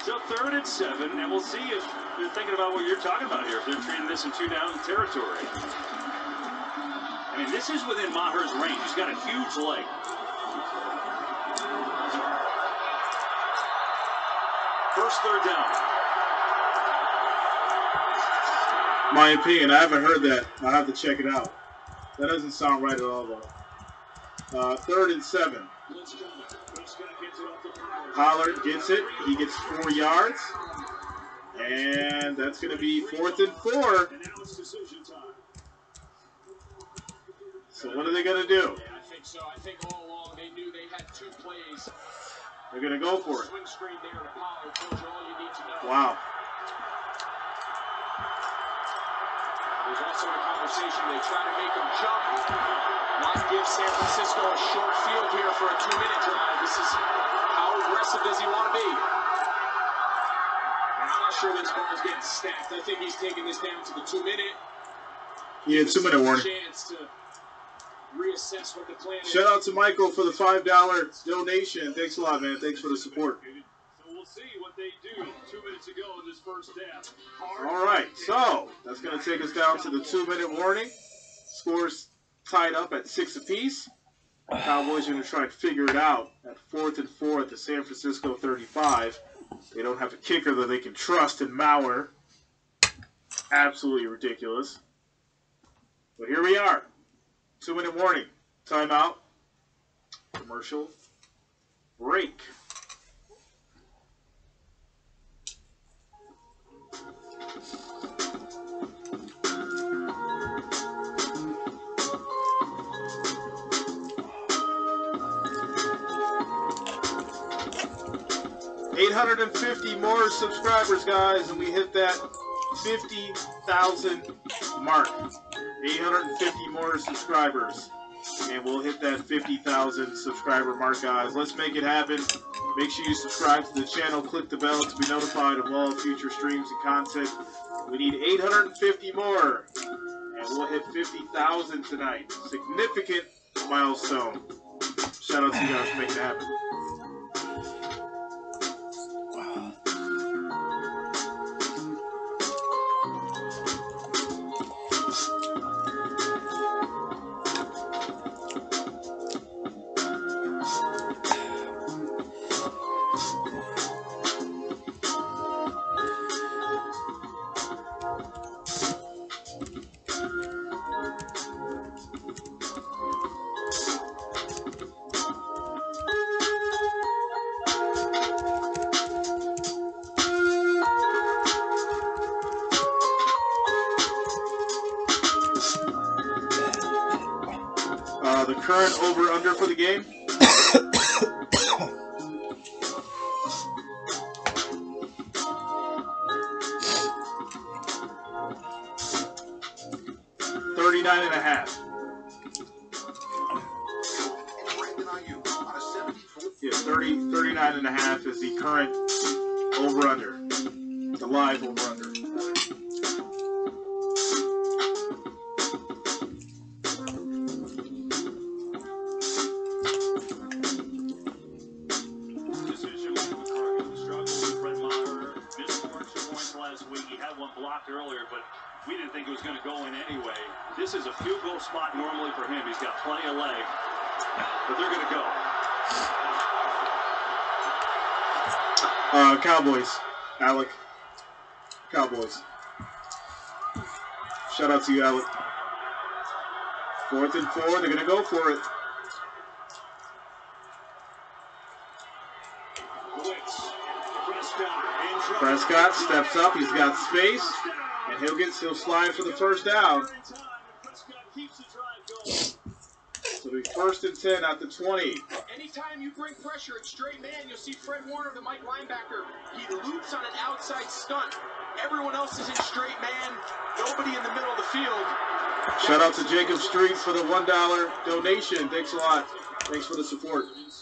So 3rd and 7, and we'll see if they're thinking about what you're talking about here, if they're treating this in 2-down territory. I mean, this is within Maher's range. He's got a huge leg. First 3rd down. My opinion, I haven't heard that. I'll have to check it out. That doesn't sound right at all, though. 3rd and 7. Pollard gets it. He gets 4 yards. And that's going to be 4th and 4. So what are they going to do? Yeah, I think so. I think all along they knew they had 2 plays. They're going to go for it. Swing screen there to Pollard tells you all you need to know. Wow. There's also a conversation. They try to make him jump. Not give San Francisco a short field here for a 2-minute drive. This is how aggressive does he want to be? I'm not sure this ball is getting snapped. I think he's taking this down to the 2-minute. Yeah, 2-minute warning. Chance to reassess what the plan is. Shout out to Michael for the $5 donation. Thanks a lot, man. Thanks for the support. So we'll see what they do 2 minutes ago in this first half. All right, so that's going to take us down to the 2-minute warning. Scores tied up at 6 apiece. The Cowboys are going to try and figure it out at 4th and 4 at the San Francisco 35. They don't have a kicker that they can trust in Mauer. Absolutely ridiculous. But here we are. 2-minute warning. Timeout. Commercial break. $850 more subscribers, guys, and we hit that 50,000 mark. 850 more subscribers, and we'll hit that 50,000 subscriber mark, guys. Let's make it happen. Make sure you subscribe to the channel, click the bell to be notified of all future streams and content. We need 850 more, and we'll hit 50,000 tonight. Significant milestone. Shout out to you guys for making it happen. The current over-under for the game? $39.5. Yeah, 39.5 is the current over-under. The live over-under. blocked earlier, but we didn't think it was going to go in anyway. This is a field goal spot normally for him. He's got plenty of leg, but they're going to go. Cowboys, Alec. Cowboys. Shout out to you, Alec. 4th and 4. They're going to go for it. Prescott steps up. He's got space, and he'll slide for the first down. So it'll be 1st and 10 at the 20. Anytime you bring pressure at straight man, you'll see Fred Warner, the Mike linebacker. He loops on an outside stunt. Everyone else is in straight man. Nobody in the middle of the field. Shout out to Jacob Street for the $1 donation. Thanks a lot. Thanks for the support. And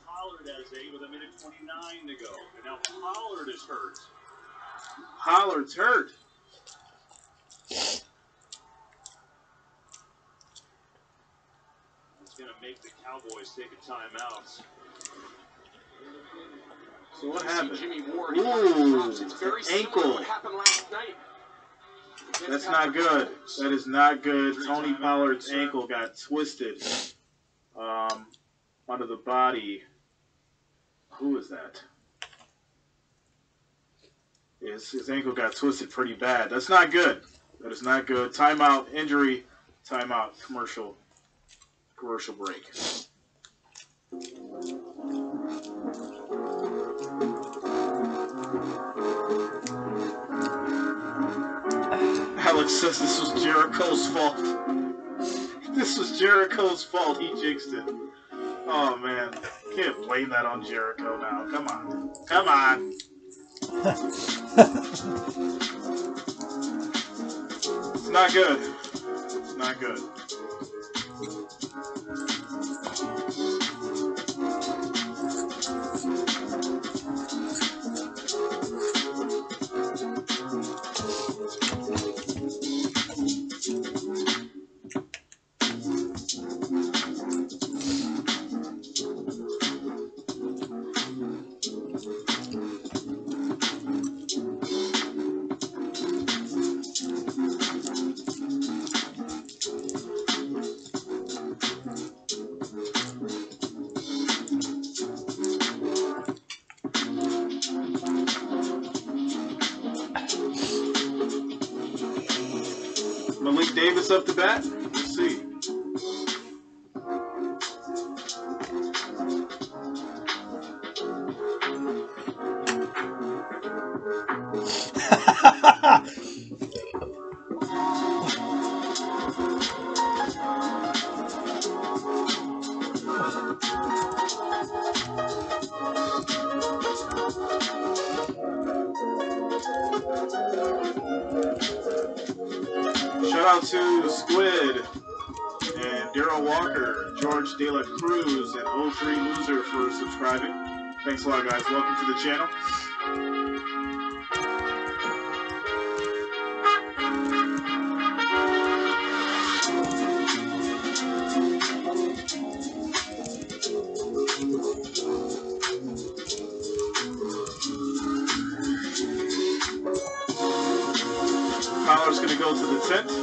Pollard has 8 with 1:29 to go. And now Pollard is hurt. Pollard's hurt. It's going to make the Cowboys take a timeout. So what happened? Jimmy Ward, Ooh, it's very ankle. what happened last night. That's not good. That is not good. Tony Pollard's ankle got twisted under the body. Who is that? His ankle got twisted pretty bad. That's not good. That is not good. Timeout, injury, timeout, commercial break. Alex says this was Jericho's fault. This was Jericho's fault. He jinxed it. Oh, man. Can't blame that on Jericho now. Come on. Come on. It's not good. It's not good. Malik Davis up to bat. Let's see. Shout out to Squid and Daryl Walker, George De La Cruz, and 03 Loser for subscribing. Thanks a lot, guys. Welcome to the channel. Fowler's going to go to the 10th.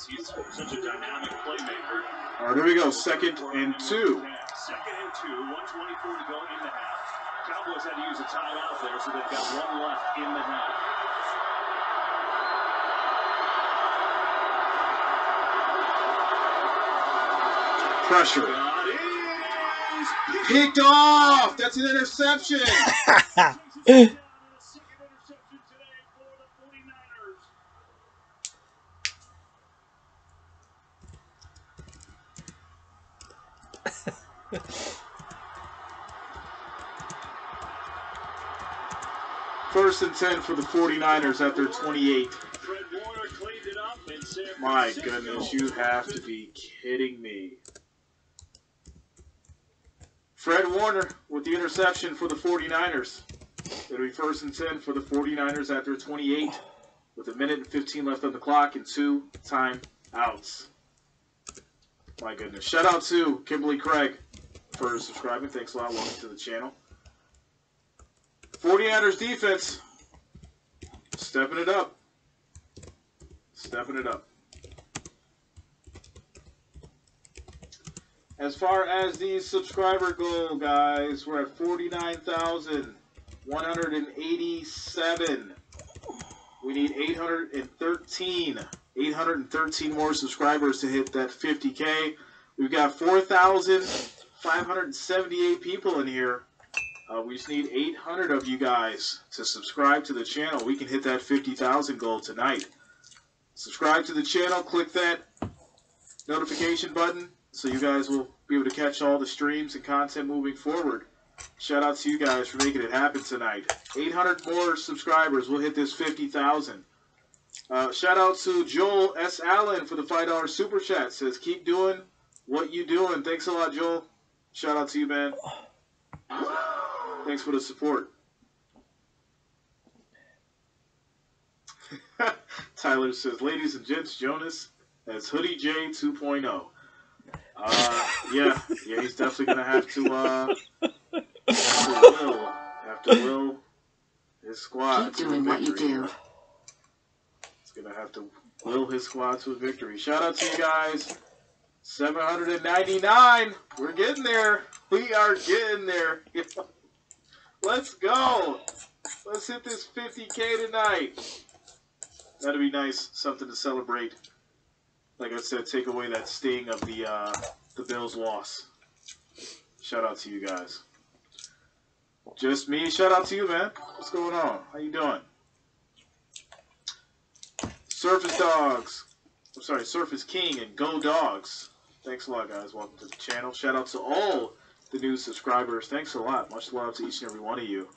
He's such a dynamic playmaker. All right, here we go. 2nd and 2. 2nd and 2, 1:24 to go in the half. Cowboys had to use a timeout there, so they've got 1 left in the half. Pressure. Picked off. That's an interception. First and 10 for the 49ers after 28. My goodness, you have to be kidding me. Fred Warner with the interception for the 49ers. It'll be 1st and 10 for the 49ers after 28 with 1:15 left on the clock and 2 timeouts. My goodness. Shout out to Kimberly Craig for subscribing. Thanks a lot. Welcome to the channel. 49ers defense. Stepping it up. Stepping it up. As far as the subscriber goal, guys, we're at 49,187. We need 813 more subscribers to hit that 50K. We've got 4,578 people in here. We just need 800 of you guys to subscribe to the channel. We can hit that 50,000 goal tonight. Subscribe to the channel. Click that notification button so you guys will be able to catch all the streams and content moving forward. Shout out to you guys for making it happen tonight. 800 more subscribers. We'll hit this 50,000. Shout out to Joel S. Allen for the $5 super chat. Says, keep doing what you doing. Thanks a lot, Joel. Shout out to you, man. Thanks for the support. Tyler says, ladies and gents, Jonas as Hoodie J 2.0. Yeah, he's definitely gonna have to will his squad. Keep doing what you do. He's gonna have to will his squad to a victory. Shout out to you guys. 799. We're getting there. We are getting there. Let's go. Let's hit this 50K tonight. That'd be nice. Something to celebrate. Like I said, take away that sting of the Bills' loss. Shout out to you guys. Just me. Shout out to you, man. What's going on? How you doing? Surface Dogs. I'm sorry, Surface King and Go Dogs. Thanks a lot, guys. Welcome to the channel. Shout out to all the new subscribers. Thanks a lot. Much love to each and every one of you.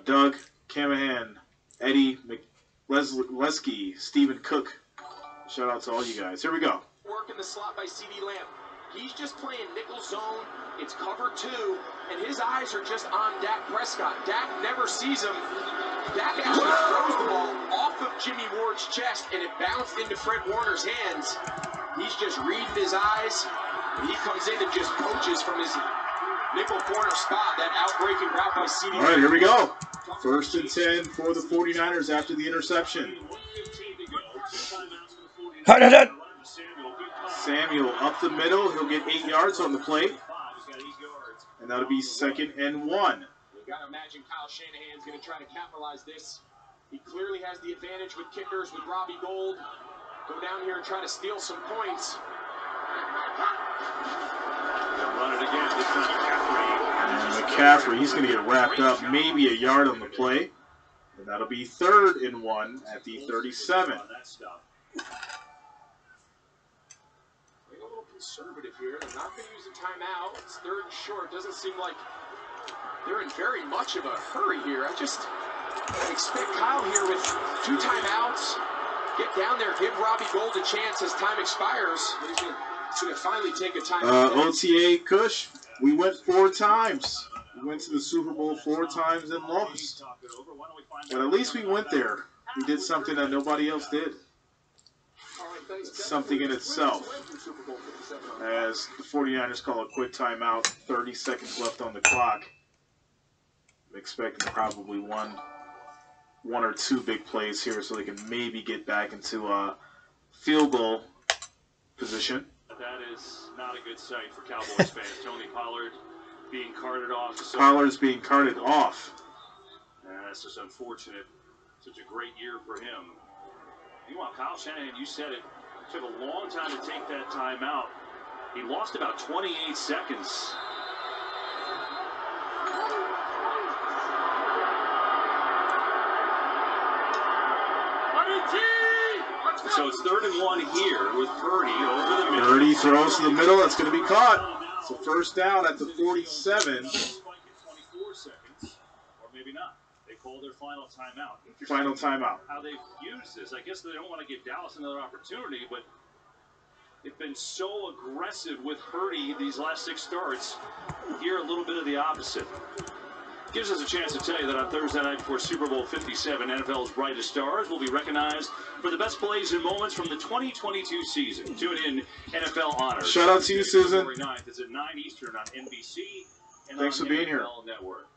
Doug, Camahan, Eddie, Lesky, Stephen Cook. Shout out to all you guys. Here we go. Work in the slot by CD Lamb. He's just playing nickel zone. It's cover 2, and his eyes are just on Dak Prescott. Dak never sees him. Dak actually throws the ball off of Jimmy Ward's chest, and it bounced into Fred Warner's hands. He's just reading his eyes, and he comes in and just poaches from his nickel corner spot, that outbreaking route by CD. All right, here we go. First and 10 for the 49ers after the interception. Samuel up the middle. He'll get 8 yards on the play. And that'll be 2nd and 1. You got to imagine Kyle Shanahan's going to try to capitalize this. He clearly has the advantage with kickers, with Robbie Gould. Go down here and try to steal some points. They'll run it again. This time McCaffrey, he's going to get wrapped up, maybe a yard on the play. And that'll be 3rd and 1 at the 37. Conservative here. They're not going to use a timeout. It's 3rd and short. Doesn't seem like they're in very much of a hurry here. I expect Kyle here with 2 timeouts. Get down there, give Robbie Gould a chance as time expires. He's going to finally take a timeout. OTA Kush, we went 4 times. We went to the Super Bowl 4 times and lost. But at least we went there. We did something that nobody else did. Something in itself. As the 49ers call a quick timeout, 30 seconds left on the clock. I'm expecting probably one or two big plays here so they can maybe get back into field goal position. That is not a good sight for Cowboys fans. Tony Pollard being carted off. Pollard's being carted off. That's just unfortunate. Such a great year for him. Meanwhile, Kyle Shanahan, you said it took a long time to take that timeout. He lost about 28 seconds. So it's 3rd and 1 here with Purdy over the middle. Purdy throws to the middle. That's going to be caught. So first down at the 47. 24 seconds, or maybe not. They call their final timeout. Final timeout. How they've used this. I guess they don't want to give Dallas another opportunity, but they've been so aggressive with Purdy these last 6 starts. Here, a little bit of the opposite. Gives us a chance to tell you that on Thursday night before Super Bowl 57, NFL's brightest stars will be recognized for the best plays and moments from the 2022 season. Tune in, NFL Honors. Shout out to you, Susan. February 9th. It's at 9 Eastern on NBC and Thanks on for being here. NFL Network.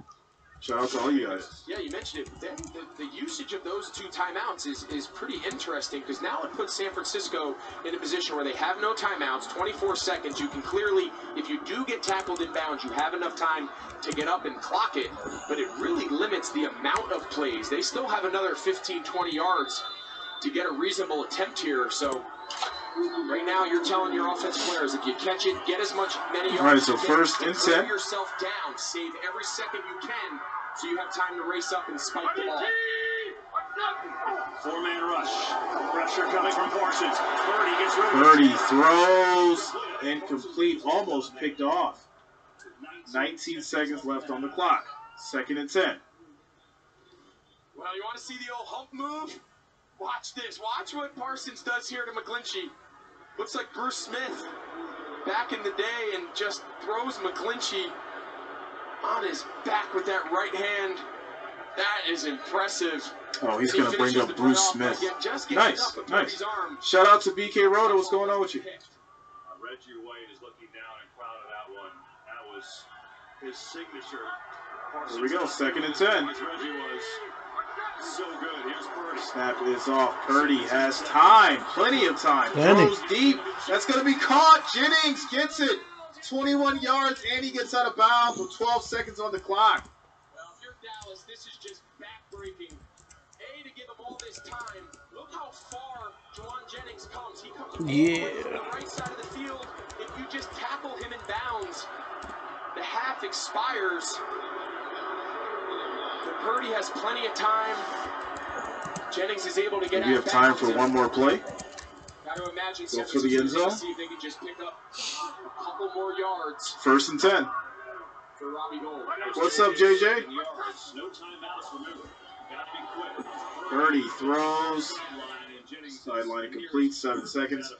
Shout out to all you guys. Yeah, you mentioned it. Then the usage of those 2 timeouts is pretty interesting because now it puts San Francisco in a position where they have no timeouts, 24 seconds. You can clearly, if you do get tackled in bounds, you have enough time to get up and clock it, but it really limits the amount of plays. They still have another 15, 20 yards to get a reasonable attempt here. So right now you're telling your offensive players, if you catch it, get as many yards. All right, so as you first can, and throw 10. yourself down, save every second you can, so you have time to race up and spike the ball. 4-man rush. Pressure coming from Parsons. Purdy gets rid of Purdy throws incomplete, almost picked off. 19 seconds left on the clock. 2nd and 10. Well, you want to see the old hump move? Watch this. Watch what Parsons does here to McGlinchey. Looks like Bruce Smith back in the day and just throws McGlinchey on his back with that right hand. That is impressive. Oh, he's going to bring up Bruce Smith. Nice, nice. Shout out to BK Rhoda. What's going on with you? Reggie White is looking down and proud of that one. That was his signature. Here we go, 2nd and 10. Reggie was so good. Here's Purdy. Snap is off. Purdy has time, plenty of time. Throws deep. That's going to be caught. Jennings gets it. 21 yards, and he gets out of bounds with 12 seconds on the clock. Well, if you're Dallas, this is just backbreaking. To give him all this time. Look how far Juwan Jennings comes. He comes from the right side of the field. If you just tackle him in bounds, the half expires. But Purdy has plenty of time. Jennings is able to get out. We have time for one more play. Got to imagine Go for the end zone. See if they can just pick up a couple more yards. 1st and 10. For Robbie Gold. What's up, JJ? No timeouts, remember. Gotta be quick. Purdy throws. Sideline incomplete, 7 seconds.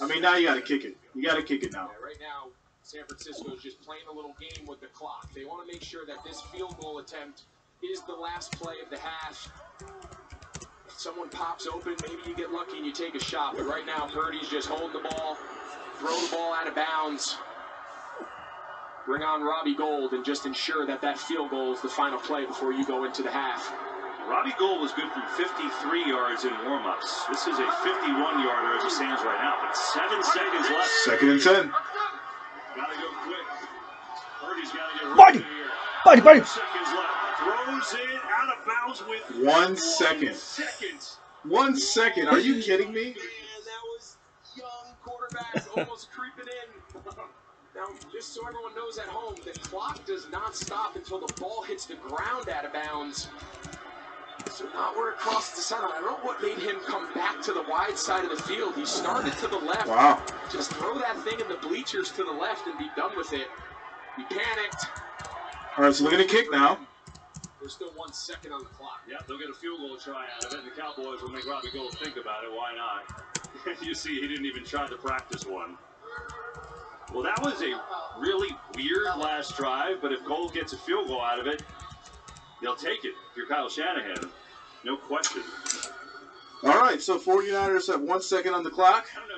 I mean, now you got to kick it. You got to kick it now. Yeah, right now, San Francisco is just playing a little game with the clock. They want to make sure that this field goal attempt is the last play of the half. If someone pops open, maybe you get lucky and you take a shot. But right now, Purdy's just holding the ball, throw the ball out of bounds, bring on Robbie Gold, and just ensure that that field goal is the final play before you go into the half. Robbie Gold was good from 53 yards in warm-ups. This is a 51-yarder as it stands right now, but 7 seconds left. 2nd and 10. Gotta go quick. Purdy's gotta get right here. Buddy. 2 seconds left. Throws it out of bounds with 1 second. 1 second. Are you kidding me? Man, that was young quarterbacks almost creeping in. Now, just so everyone knows at home, the clock does not stop until the ball hits the ground out of bounds. So now we're across the sideline. I don't know what made him come back to the wide side of the field. He started to the left. Wow. Just throw that thing in the bleachers to the left and be done with it. He panicked. All right, so we're going to kick now. There's still 1 second on the clock. Yeah, they'll get a field goal try out of it, and the Cowboys will make Robbie Gold think about it. Why not? You see, he didn't even try to practice one. Well, that was a really weird last drive, but if Gold gets a field goal out of it, they'll take it. If you're Kyle Shanahan, no question. All right, so 49ers have 1 second on the clock. I don't know.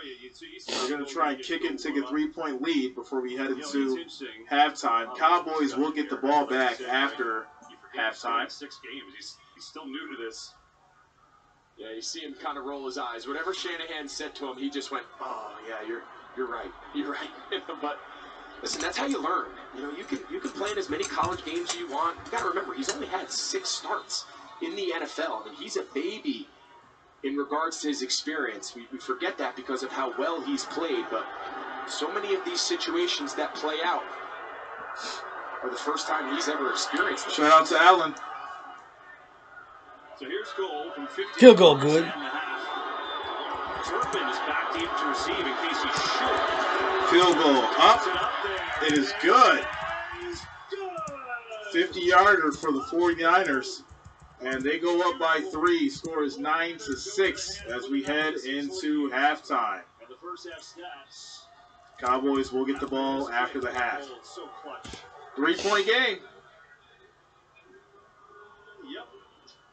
We're going to try and kick it and take a 3-point lead before we head into halftime. Cowboys will get the ball back after halftime. 6 games. He's still new to this. Yeah, you see him kind of roll his eyes. Whatever Shanahan said to him, he just went, "Oh yeah, you're right. You're right." But listen, that's how you learn. You know, you can play in as many college games as you want. You got to remember, he's only had 6 starts in the NFL. I mean, he's a baby in regards to his experience. We forget that because of how well he's played, but so many of these situations that play out are the first time he's ever experienced it. Shout out to Allen. So here's goal from 50. Field goal good. Turpin is back deep to receive in case he's short. Field goal up. It is good. 50-yarder for the 49ers. And they go up by 3. Score is 9-6 as we head into halftime. And the first half stats. Cowboys will get the ball after the half. 3-point game.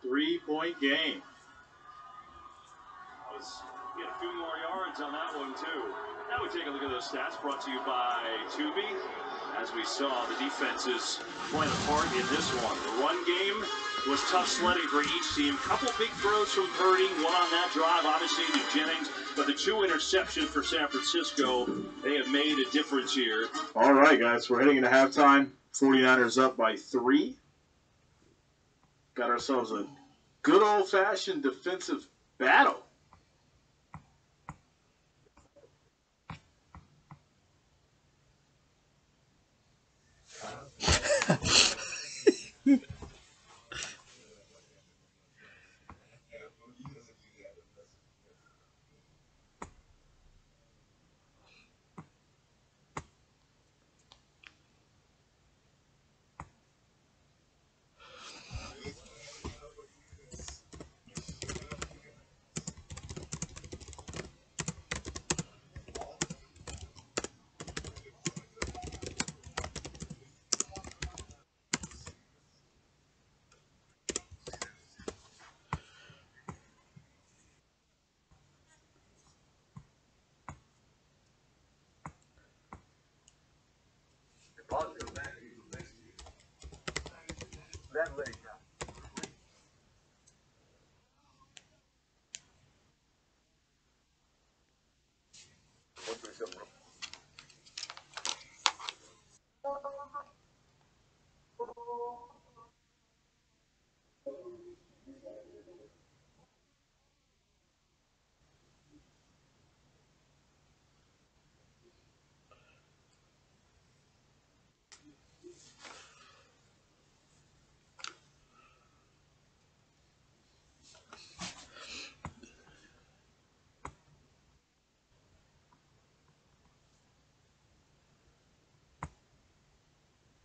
3-point game. Get a few more yards on that one, too. Now we take a look at those stats brought to you by Tubi. As we saw, the defenses playing a part in this one. The run game was tough sledding for each team. Couple big throws from Purdy, one on that drive, obviously, to Jennings. But the 2 interceptions for San Francisco, they have made a difference here. All right, guys, we're heading into halftime. 49ers up by 3. Got ourselves a good old-fashioned defensive battle.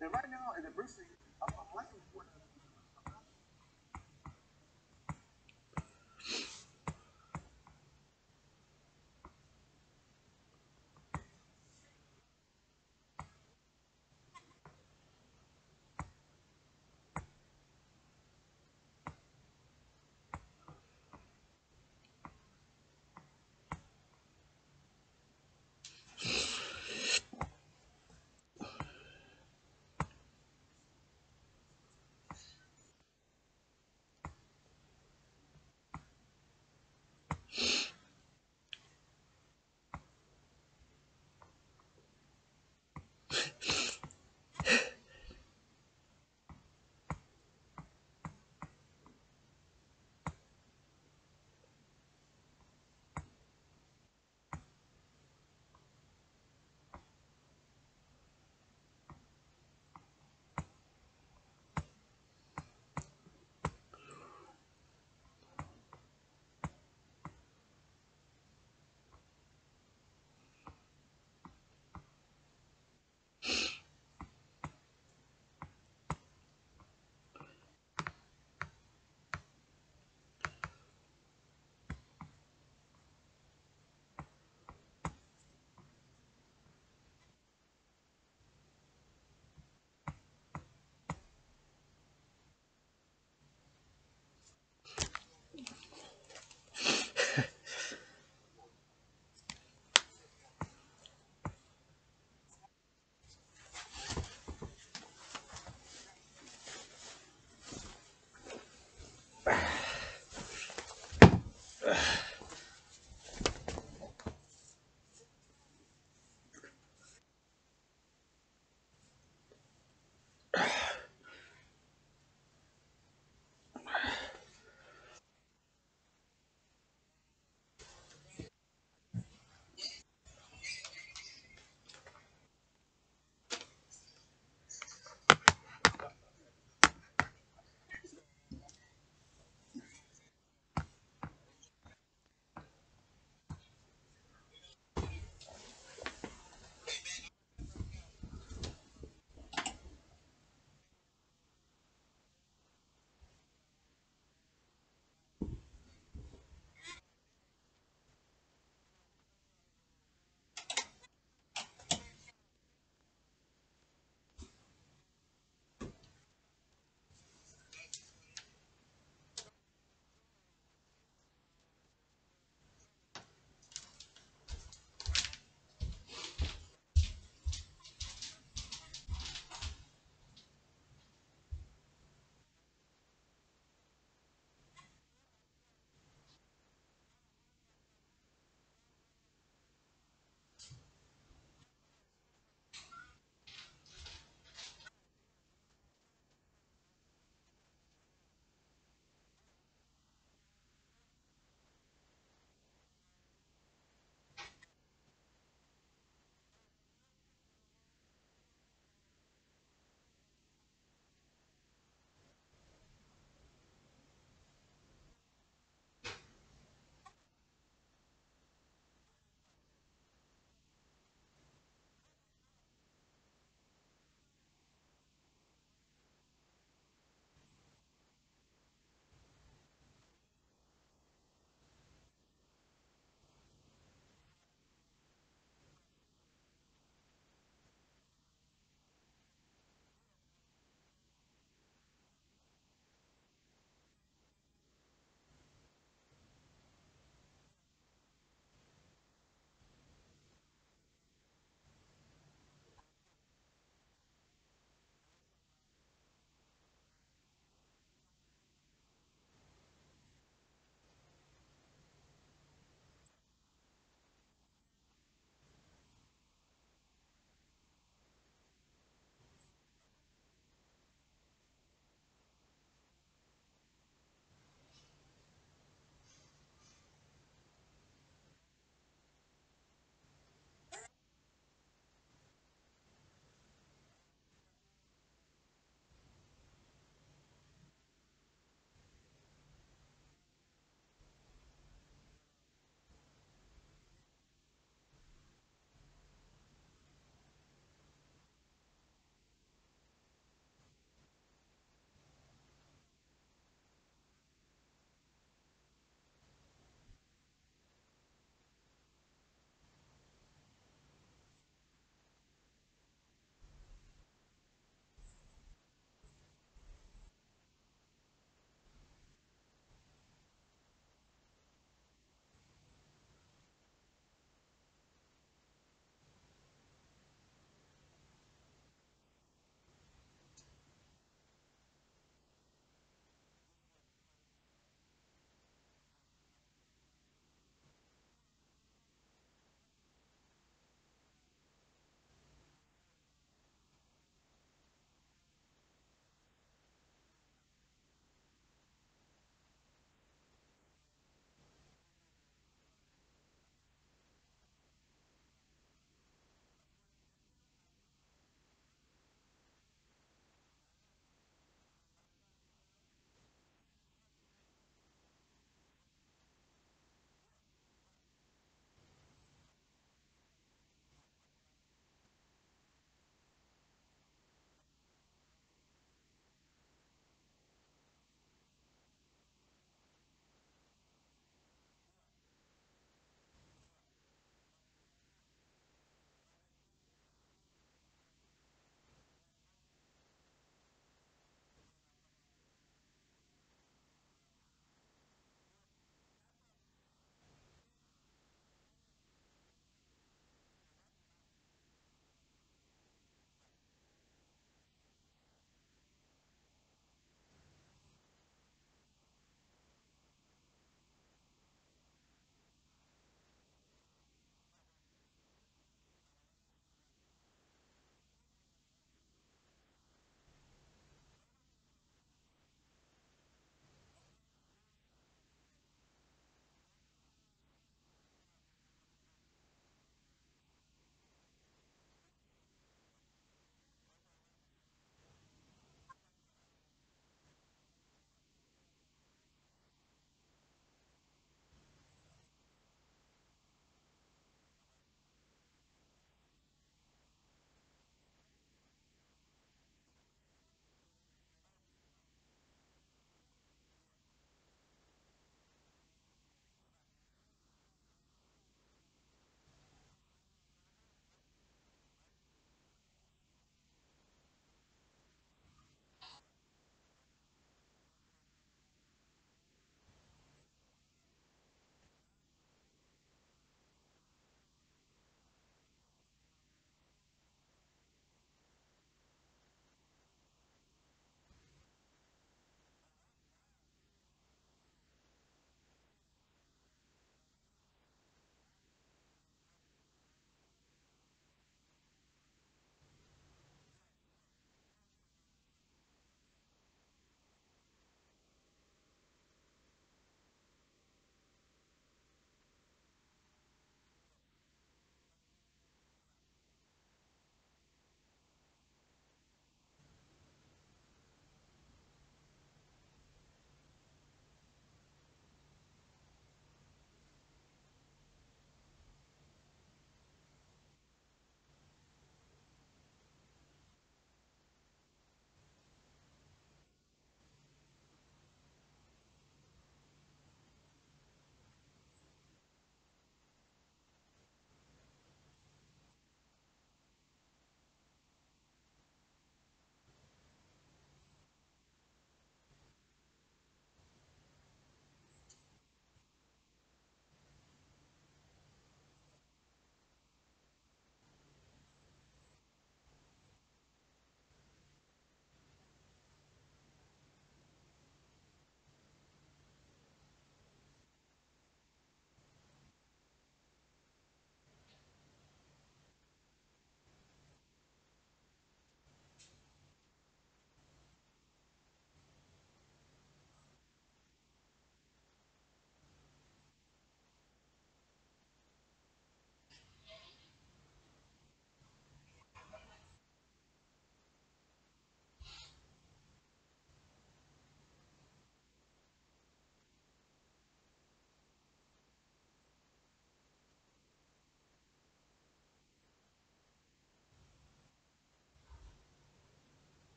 And right now, in the precinct, I'm liking what.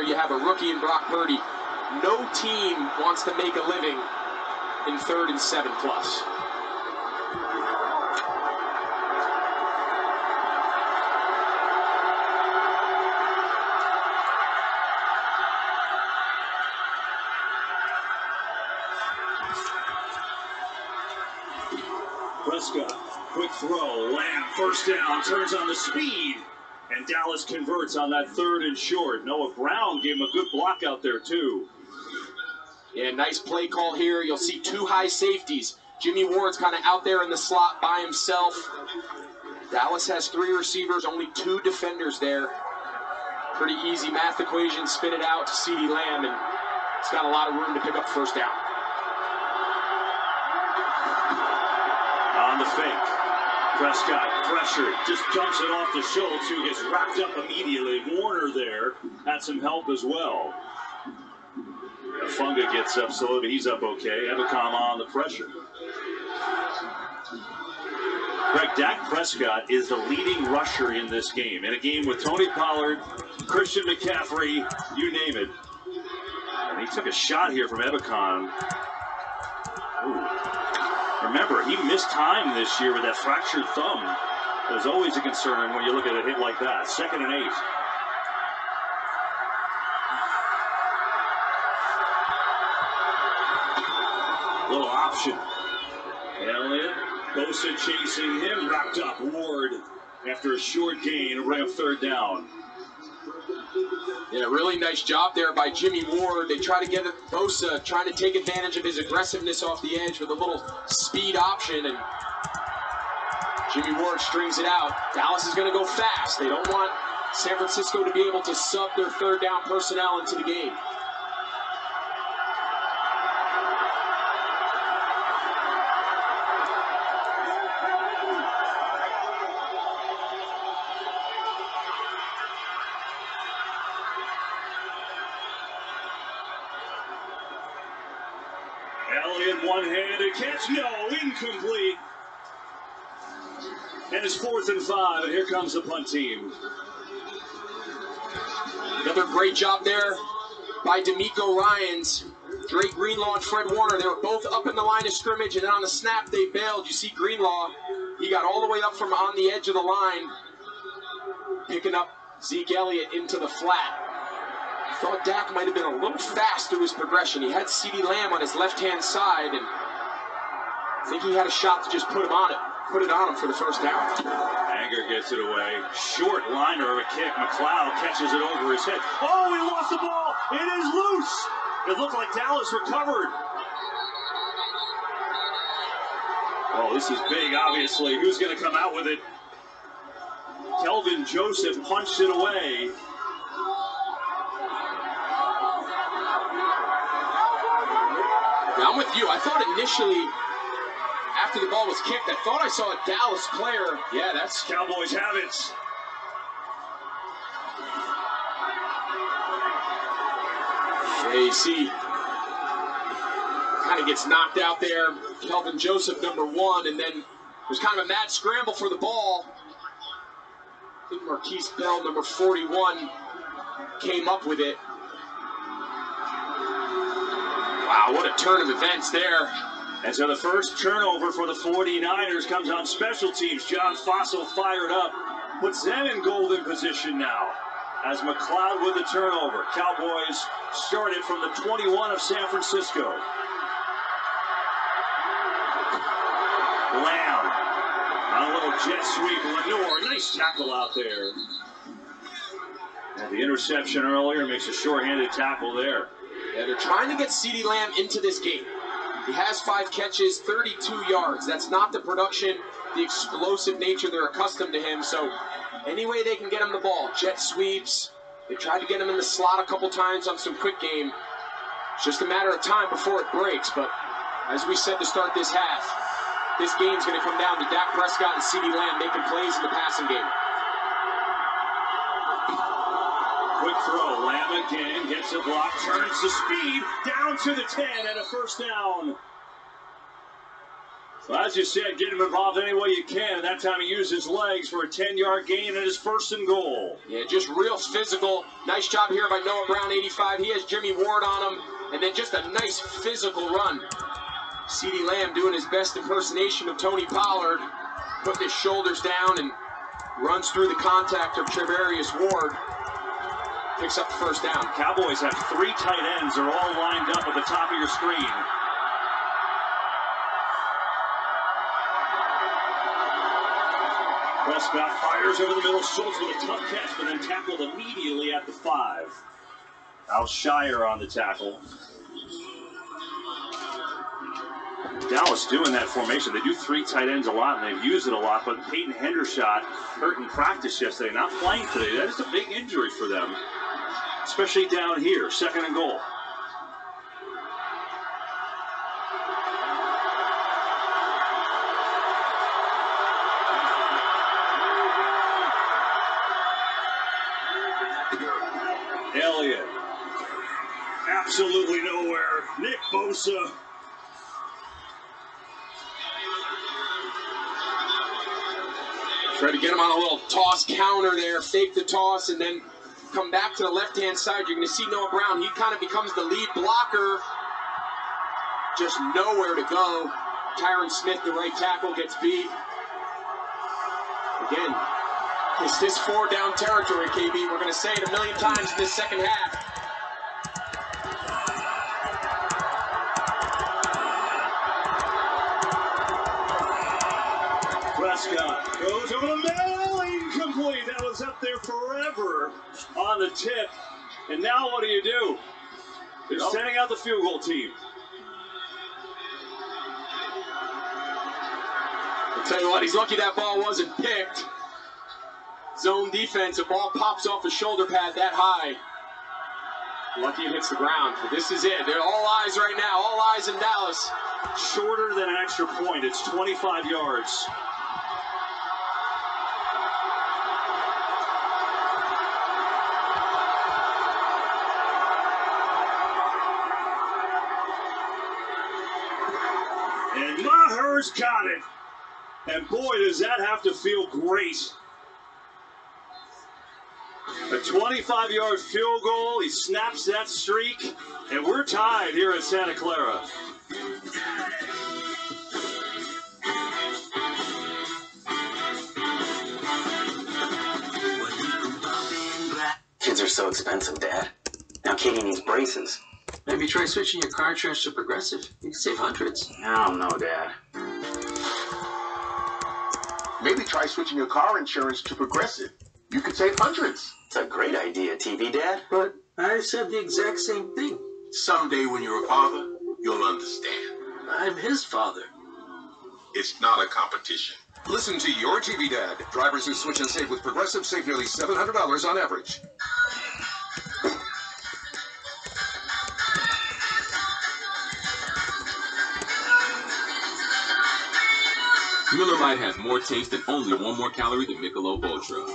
center, you have a rookie in Brock Purdy. No team wants to make a living in 3rd and 7+. Prescott, quick throw, Lamb, first down, turns on the speed, and Dallas converts on that 3rd and short. Noah Brown gave him a good block out there, too. Yeah, nice play call here. You'll see 2 high safeties. Jimmy Ward's kind of out there in the slot by himself. Dallas has 3 receivers, only 2 defenders there. Pretty easy math equation, spin it out to CeeDee Lamb, and it's got a lot of room to pick up first down. On the fake, Prescott pressured, just jumps it off to Schultz, who gets wrapped up immediately. Warner there had some help as well. Funga gets up slowly, he's up okay. Ebicom on the pressure. Greg, Dak Prescott is the leading rusher in this game. In a game with Tony Pollard, Christian McCaffrey, you name it. And he took a shot here from Ebicom. Remember, he missed time this year with that fractured thumb. There's always a concern when you look at a hit like that. 2nd and 8. Little option. Elliott, Bosa chasing him, wrapped up. Ward after a short gain, bring up 3rd down. Yeah, really nice job there by Jimmy Ward. They try to get it, Bosa trying to take advantage of his aggressiveness off the edge with a little speed option, and Jimmy Ward strings it out. Dallas is going to go fast. They don't want San Francisco to be able to sub their 3rd down personnel into the game. Elliott, one-handed catch, no, incomplete. And it's 4th and 5, and here comes the punt team. Another great job there by D'Amico Ryans. Drake Greenlaw and Fred Warner, they were both up in the line of scrimmage, and then on the snap they bailed. You see Greenlaw, he got all the way up from on the edge of the line, picking up Zeke Elliott into the flat. I thought Dak might have been a little fast through his progression. He had CeeDee Lamb on his left-hand side, and I think he had a shot to just put it on him for the first down. Anger gets it away. Short liner of a kick. McLeod catches it over his head. Oh, he lost the ball. It is loose. It looked like Dallas recovered. Oh, this is big, obviously. Who's going to come out with it? Kelvin Joseph punched it away. Now, I'm with you. I thought initially, after the ball was kicked, I thought I saw a Dallas player. Yeah, that's Cowboys have it. Yeah, you see, kind of gets knocked out there. Kelvin Joseph, number 1, and then there's kind of a mad scramble for the ball. I think Marquise Bell, number 41, came up with it. Wow, what a turn of events there. And so the first turnover for the 49ers comes on special teams. John Fossil fired up, puts them in golden position now. As McLeod with the turnover. Cowboys started from the 21 of San Francisco. Lamb on a little jet sweep. Lunar, nice tackle out there. And the interception earlier makes a short-handed tackle there. Yeah, they're trying to get CeeDee Lamb into this game. He has 5 catches, 32 yards. That's not the production, the explosive nature they're accustomed to him. So any way they can get him the ball, jet sweeps. They tried to get him in the slot a couple times on some quick game. It's just a matter of time before it breaks. But as we said to start this half, this game's going to come down to Dak Prescott and CeeDee Lamb making plays in the passing game. Quick throw, Lamb again, gets a block, turns the speed, down to the 10 and a first down. So as you said, get him involved any way you can. And that time he used his legs for a 10-yard gain and his first and goal. Yeah, just real physical. Nice job here by Noah Brown, 85. He has Jimmy Ward on him. And then just a nice physical run. CeeDee Lamb doing his best impersonation of Tony Pollard. Putting his shoulders down and runs through the contact of Trevarius Ward. Picks up the first down. Cowboys have 3 tight ends. They're all lined up at the top of your screen. Prescott fires over the middle. Schultz with a tough catch, but then tackled immediately at the 5. Al Shire on the tackle. Dallas doing that formation. They do 3 tight ends a lot, and they've used it a lot, but Peyton Hendershot hurt in practice yesterday, not playing today. That is a big injury for them, especially down here, 2nd and goal. Elliott. Absolutely nowhere. Nick Bosa. Try to get him on a little toss counter there, fake the toss, and then come back to the left-hand side. You're going to see Noah Brown. He kind of becomes the lead blocker. Just nowhere to go. Tyron Smith, the right tackle, gets beat. Again, it's this 4-down territory, KB. We're going to say it a million times in this second half. Prescott goes over the middle, incomplete. That was up there forever on the tip. And now what do? They're sending out the field goal team. I'll tell you what, he's lucky that ball wasn't picked. Zone defense, a ball pops off a shoulder pad that high. Lucky it hits the ground, but this is it. They're all eyes right now, all eyes in Dallas. Shorter than an extra point. It's 25 yards. And Maher's got it. And boy, does that have to feel great. A 25-yard field goal. He snaps that streak. And we're tied here at Santa Clara. Kids are so expensive, Dad. Now Katie needs braces. Maybe try switching your car insurance to Progressive. You can save hundreds. I don't know, Dad. Maybe try switching your car insurance to Progressive. You could save hundreds. It's a great idea, TV Dad. But I said the exact same thing. Someday when you're a father, you'll understand. I'm his father. It's not a competition. Listen to your TV Dad. Drivers who switch and save with Progressive save nearly $700 on average. Miller Lite has more taste and only 1 more calorie than Michelob Ultra.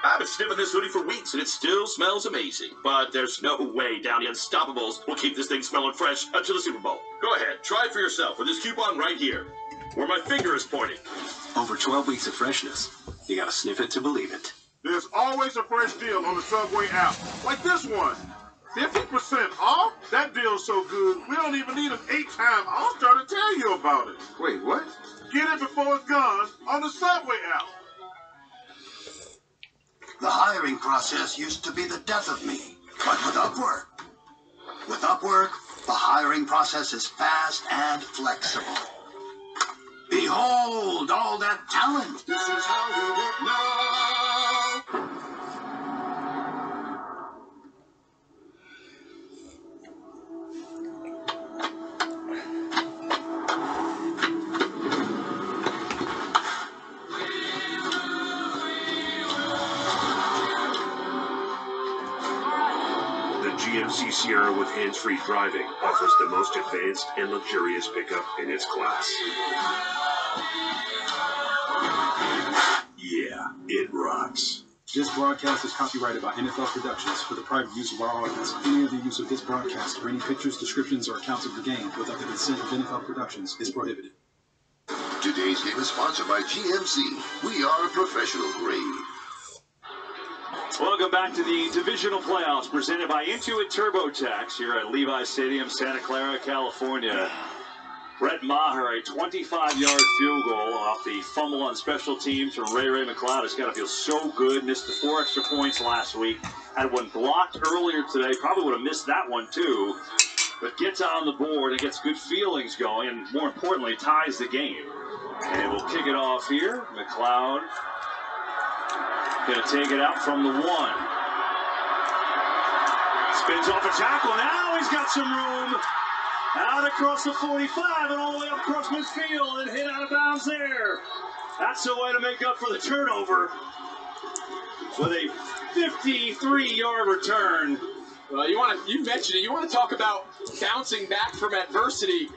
I've been sniffing this hoodie for weeks and it still smells amazing. But there's no way Downey Unstoppables will keep this thing smelling fresh until the Super Bowl. Go ahead, try it for yourself with this coupon right here, where my finger is pointing. Over 12 weeks of freshness. You gotta sniff it to believe it. There's always a fresh deal on the Subway app, like this one. 50% off? That deal's so good, we don't even need an 8-time All-Star to tell you about it. Wait, what? Get it before it's gone on the Subway app. The hiring process used to be the death of me, but with Upwork, the hiring process is fast and flexible. Behold all that talent. This is how you work now. GMC Sierra with hands-free driving offers the most advanced and luxurious pickup in its class. Yeah, it rocks. This broadcast is copyrighted by NFL Productions for the private use of our audience. Any other use of this broadcast or any pictures, descriptions, or accounts of the game without the consent of NFL Productions is prohibited. Today's game is sponsored by GMC. We are professional grade. Welcome back to the divisional playoffs presented by Intuit TurboTax here at Levi Stadium, Santa Clara, California. Brett Maher, a 25-yard field goal off the fumble on special teams from Ray McLeod. It's got to feel so good. Missed the 4 extra points last week. Had one blocked earlier today. Probably would have missed that one too. But gets on the board and gets good feelings going, and more importantly, ties the game. And we'll kick it off here. McLeod going to take it out from the 1. Spins off a tackle. Now he's got some room. Out across the 45 and all the way up across midfield and hit out of bounds there. That's the way to make up for the turnover with a 53-yard return. Well, you mentioned it. You want to talk about bouncing back from adversity.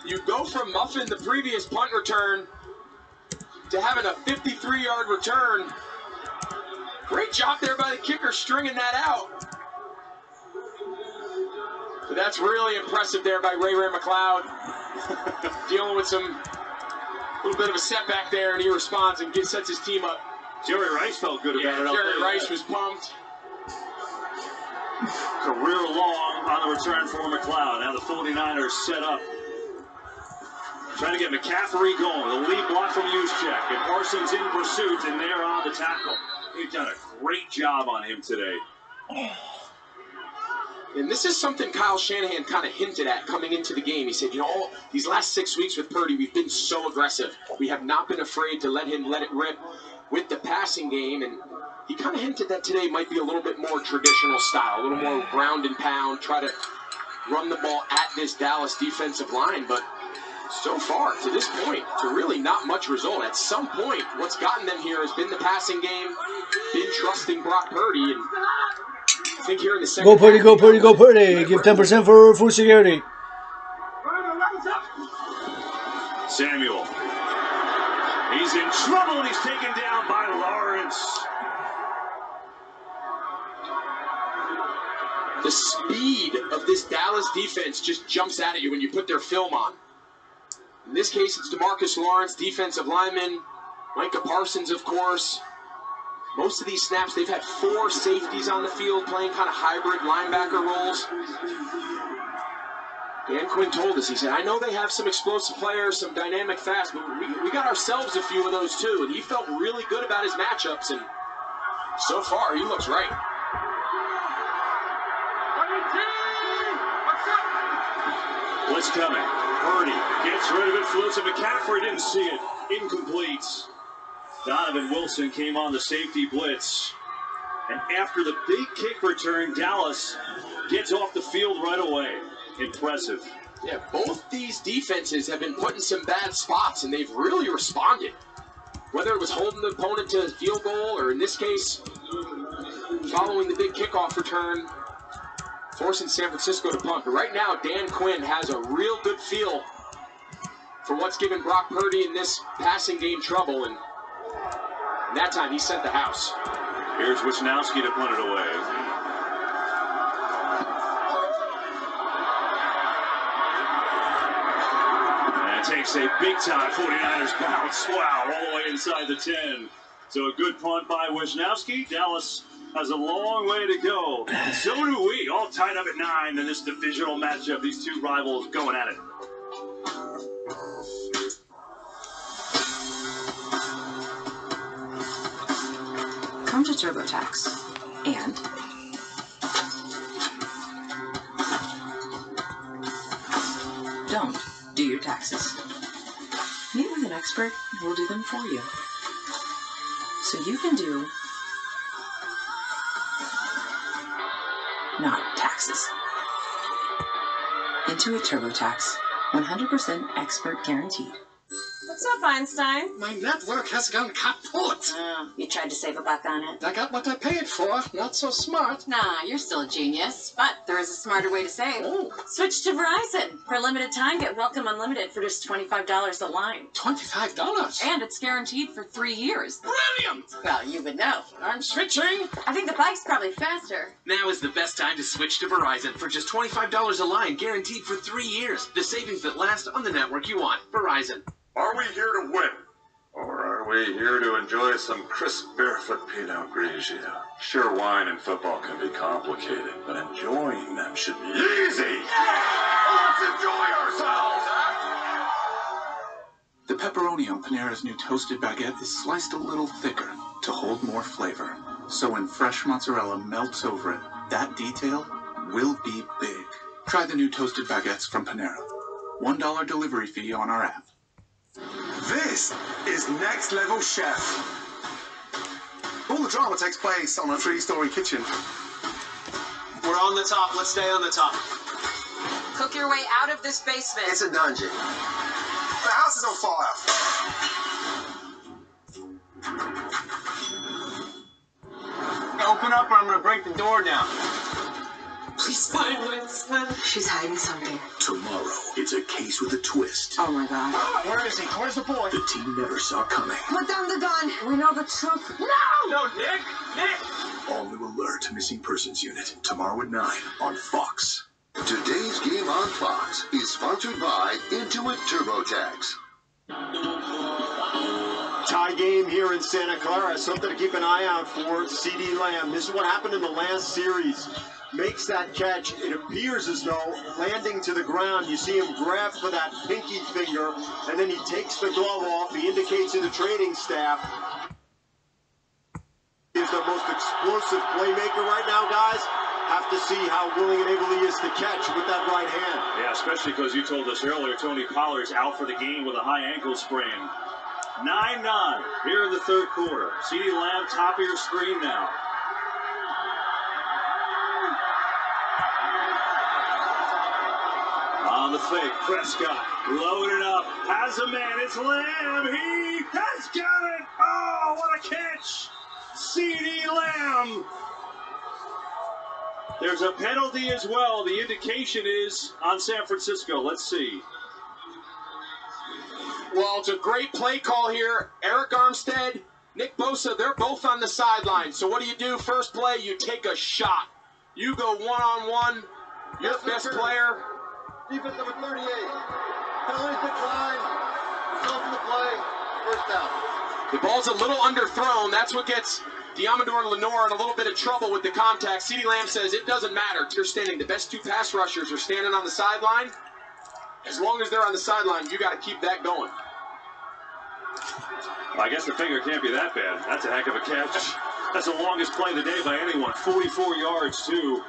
You go from muffing the previous punt return to having a 53-yard return. Great job there by the kicker stringing that out. But that's really impressive there by Ray McLeod. Dealing with some little bit of a setback there, and he responds and sets his team up. Jerry Rice felt good about it. Jerry Rice was pumped. Career long on the return for McLeod. Now the 49ers set up. Trying to get McCaffrey going. The lead block from Juszczyk. And Parsons in pursuit, and they're on the tackle. They've done a great job on him today. And this is something Kyle Shanahan kind of hinted at coming into the game. He said, these last 6 weeks with Purdy, we've been so aggressive. We have not been afraid to let him let it rip with the passing game. And he kind of hinted that today might be a little bit more traditional style, a little more ground and pound, try to run the ball at this Dallas defensive line. But so far, to this point, to really not much result. At some point, what's gotten them here has been the passing game, been trusting Brock Purdy, and I think here in the second Go Purdy, go Purdy, go Purdy. Give 10% for food security. Samuel. He's in trouble and he's taken down by Lawrence. The speed of this Dallas defense just jumps out at you when you put their film on. In this case, it's DeMarcus Lawrence, defensive lineman. Micah Parsons, of course. Most of these snaps, they've had 4 safeties on the field playing kind of hybrid linebacker roles. Dan Quinn told us, he said, I know they have some explosive players, some dynamic fast, but we got ourselves a few of those too. And he felt really good about his matchups, and so far, he looks right. What's coming? Purdy gets rid of it, floats it. McCaffrey didn't see it. Incomplete. Donovan Wilson came on the safety blitz. And after the big kick return, Dallas gets off the field right away. Impressive. Yeah, both these defenses have been put in some bad spots, and they've really responded. Whether it was holding the opponent to a field goal, or in this case, following the big kickoff return, forcing San Francisco to punt. But right now, Dan Quinn has a real good feel for what's given Brock Purdy in this passing game trouble, and that time he sent the house. Here's Wisnowski to punt it away. And it takes a big-time 49ers bounce. Wow, all the way inside the 10. So a good punt by Wisnowski. Dallas has a long way to go. So do we. All tied up at 9 in this divisional matchup. These two rivals going at it. Come to TurboTax and don't do your taxes. Meet with an expert who will do them for you, so you can do not taxes. Intuit TurboTax, 100% expert guaranteed. What's up, Einstein? My network has gone kaput. You tried to save a buck on it? I got what I paid for. Not so smart. Nah, you're still a genius. But there is a smarter way to save. Oh. Switch to Verizon. For a limited time, get Welcome Unlimited for just $25 a line. $25? And it's guaranteed for 3 years. Brilliant! Well, you would know. I'm switching. I think the bike's probably faster. Now is the best time to switch to Verizon for just $25 a line, guaranteed for 3 years. The savings that last on the network you want. Verizon. Are we here to win? Or are we here to enjoy some crisp barefoot Pinot Grigio? Sure, wine and football can be complicated, but enjoying them should be easy! Let's enjoy ourselves! The pepperoni on Panera's new toasted baguette is sliced a little thicker to hold more flavor. So when fresh mozzarella melts over it, that detail will be big. Try the new toasted baguettes from Panera. $1 delivery fee on our app. This is Next Level Chef. All the drama takes place on a 3-story kitchen. We're on the top. Let's stay on the top. Cook your way out of this basement. It's a dungeon. The house is on fire. Open up or I'm going to break the door down. Please find Winston. She's hiding something. Tomorrow, it's a case with a twist. Oh my god. Where is he? Where's the boy? The team never saw coming. Put down the gun. We know the truth. No, Nick! All new alert missing persons unit. Tomorrow at 9 on Fox. Today's game on Fox is sponsored by Intuit TurboTax. Tie game here in Santa Clara. Something to keep an eye out for. CeeDee Lamb. This is what happened in the last series. Makes that catch. It appears as though landing to the ground, you see him grab for that pinky finger, and then he takes the glove off. He indicates to the training staff. He's the most explosive playmaker right now, guys. Have to see how willing and able he is to catch with that right hand. Yeah, especially because you told us earlier, Tony Pollard's out for the game with a high ankle sprain. 9-9 here in the third quarter. CeeDee Lamb, top of your screen now. On the fake, Prescott loaded up, has a man, it's Lamb, he has got it! Oh, what a catch! CeeDee Lamb! There's a penalty as well. The indication is on San Francisco. Let's see. Well, it's a great play call here. Eric Armstead, Nick Bosa, they're both on the sideline. So what do? First play, you take a shot. You go one-on-one, your best player. Defense number 38. Penalties decline. Results in the play. First down. The ball's a little underthrown. That's what gets Diamador and Lunar in a little bit of trouble with the contact. CeeDee Lamb says it doesn't matter. You're standing. The best two pass rushers are standing on the sideline. As long as they're on the sideline, you got to keep that going. Well, I guess the finger can't be that bad. That's a heck of a catch. That's the longest play of the day by anyone. 44 yards, too.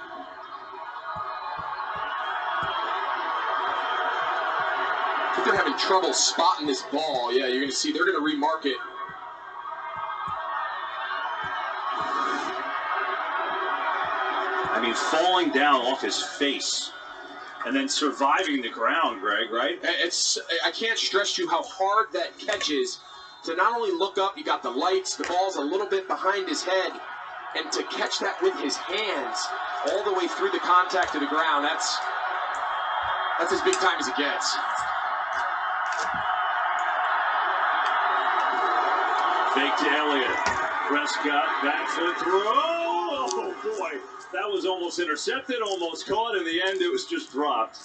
I think they're having trouble spotting this ball. Yeah, you're going to see they're going to remark it. I mean, falling down off his face and then surviving the ground, Greg, right? I can't stress you how hard that catch is to not only look up, you got the lights, the ball's a little bit behind his head, and to catch that with his hands all the way through the contact to the ground, that's as big time as it gets. Fake to Elliott. Prescott back for the throw. Oh, boy. That was almost intercepted, almost caught. In the end, it was just dropped.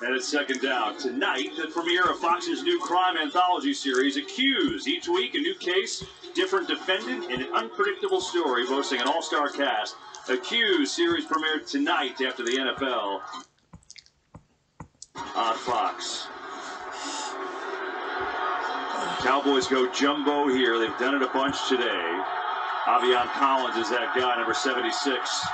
And it's second down. Tonight, the premiere of Fox's new crime anthology series, Accused. Each week, a new case, different defendant, and an unpredictable story, boasting an all-star cast. Accused series premiered tonight after the NFL on Fox. Cowboys go jumbo here. They've done it a bunch today. Avion Collins is that guy, number 76.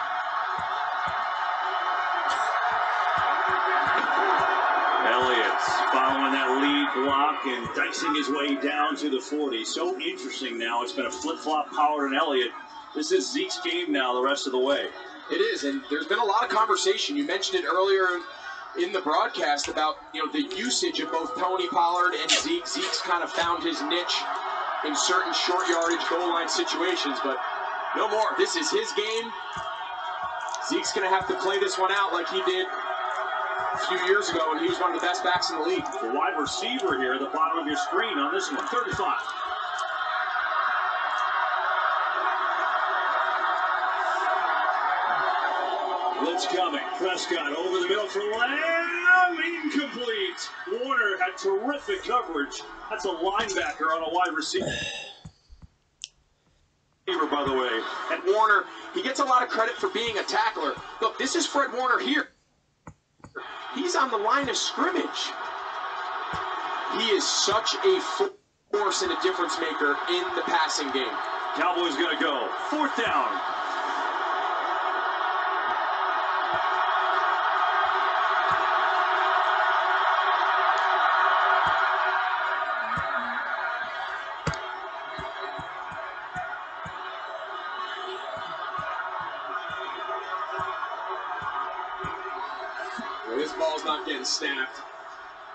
Elliott following that lead block and dicing his way down to the 40. So interesting now. It's been a flip-flop Pollard and Elliott. This is Zeke's game now the rest of the way. It is, and there's been a lot of conversation. You mentioned it earlier in the broadcast about, the usage of both Tony Pollard and Zeke. Zeke's kind of found his niche in certain short yardage goal line situations, but no more. This is his game. Zeke's going to have to play this one out like he did a few years ago when he was one of the best backs in the league. The wide receiver here at the bottom of your screen on this one, 35. Blitz coming. Prescott over the middle for Lamb. Incomplete. Warner had terrific coverage. That's a linebacker on a wide receiver. By the way, and Warner, he gets a lot of credit for being a tackler. Look, this is Fred Warner here. He's on the line of scrimmage. He is such a force and a difference maker in the passing game. Cowboys going to go. 4th down. This ball's not getting snapped.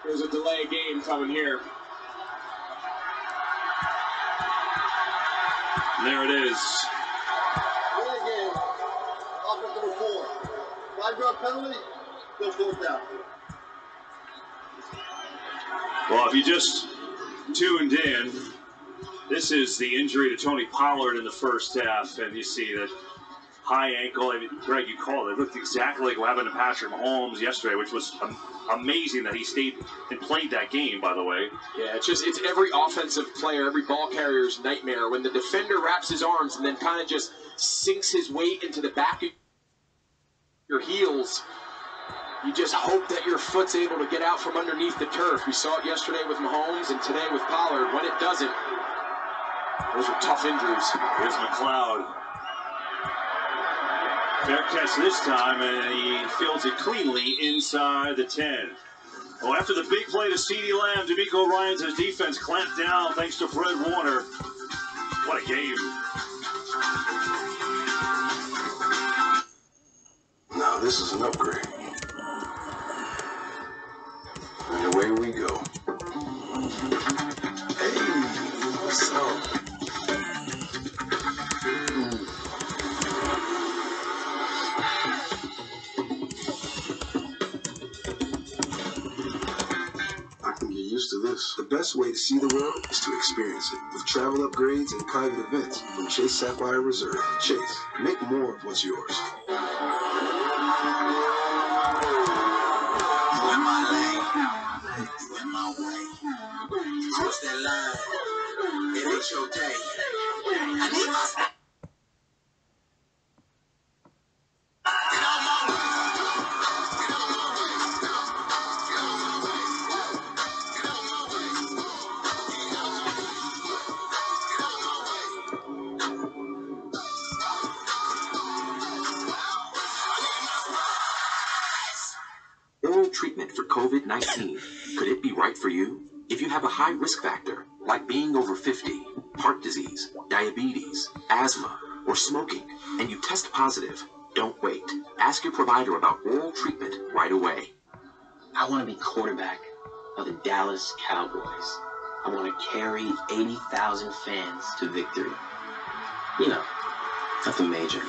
There's a delay game coming here. There it is. Delay game. Offense number 4. 5-yard penalty. Still 4th down. Well, if you just tuned in, this is the injury to Tony Pollard in the first half, and you see that high ankle. I mean, Greg, you called it. It looked exactly like what happened to Patrick Mahomes yesterday, which was amazing that he stayed and played that game, by the way. Yeah, it's every offensive player, every ball carrier's nightmare when the defender wraps his arms and then kind of just sinks his weight into the back of your heels. You just hope that your foot's able to get out from underneath the turf. We saw it yesterday with Mahomes and today with Pollard. When it doesn't, those are tough injuries. Here's McLeod. Fair catch this time, and he fields it cleanly inside the 10. Well, after the big play to CeeDee Lamb, DeMeco Ryans' defense clamped down thanks to Fred Warner. What a game. Now this is an upgrade. And away we go. Hey, what's up? Used to this. The best way to see the world is to experience it with travel upgrades and private events from Chase Sapphire Reserve. Chase, make more of what's yours. Win my lane, win my way. Cross that line, it ain't your day. I need my step. Treatment for COVID-19. Could it be right for you? If you have a high risk factor, like being over 50, heart disease, diabetes, asthma, or smoking, and you test positive, don't wait. Ask your provider about oral treatment right away. I want to be quarterback of the Dallas Cowboys. I want to carry 80,000 fans to victory. You know, nothing major.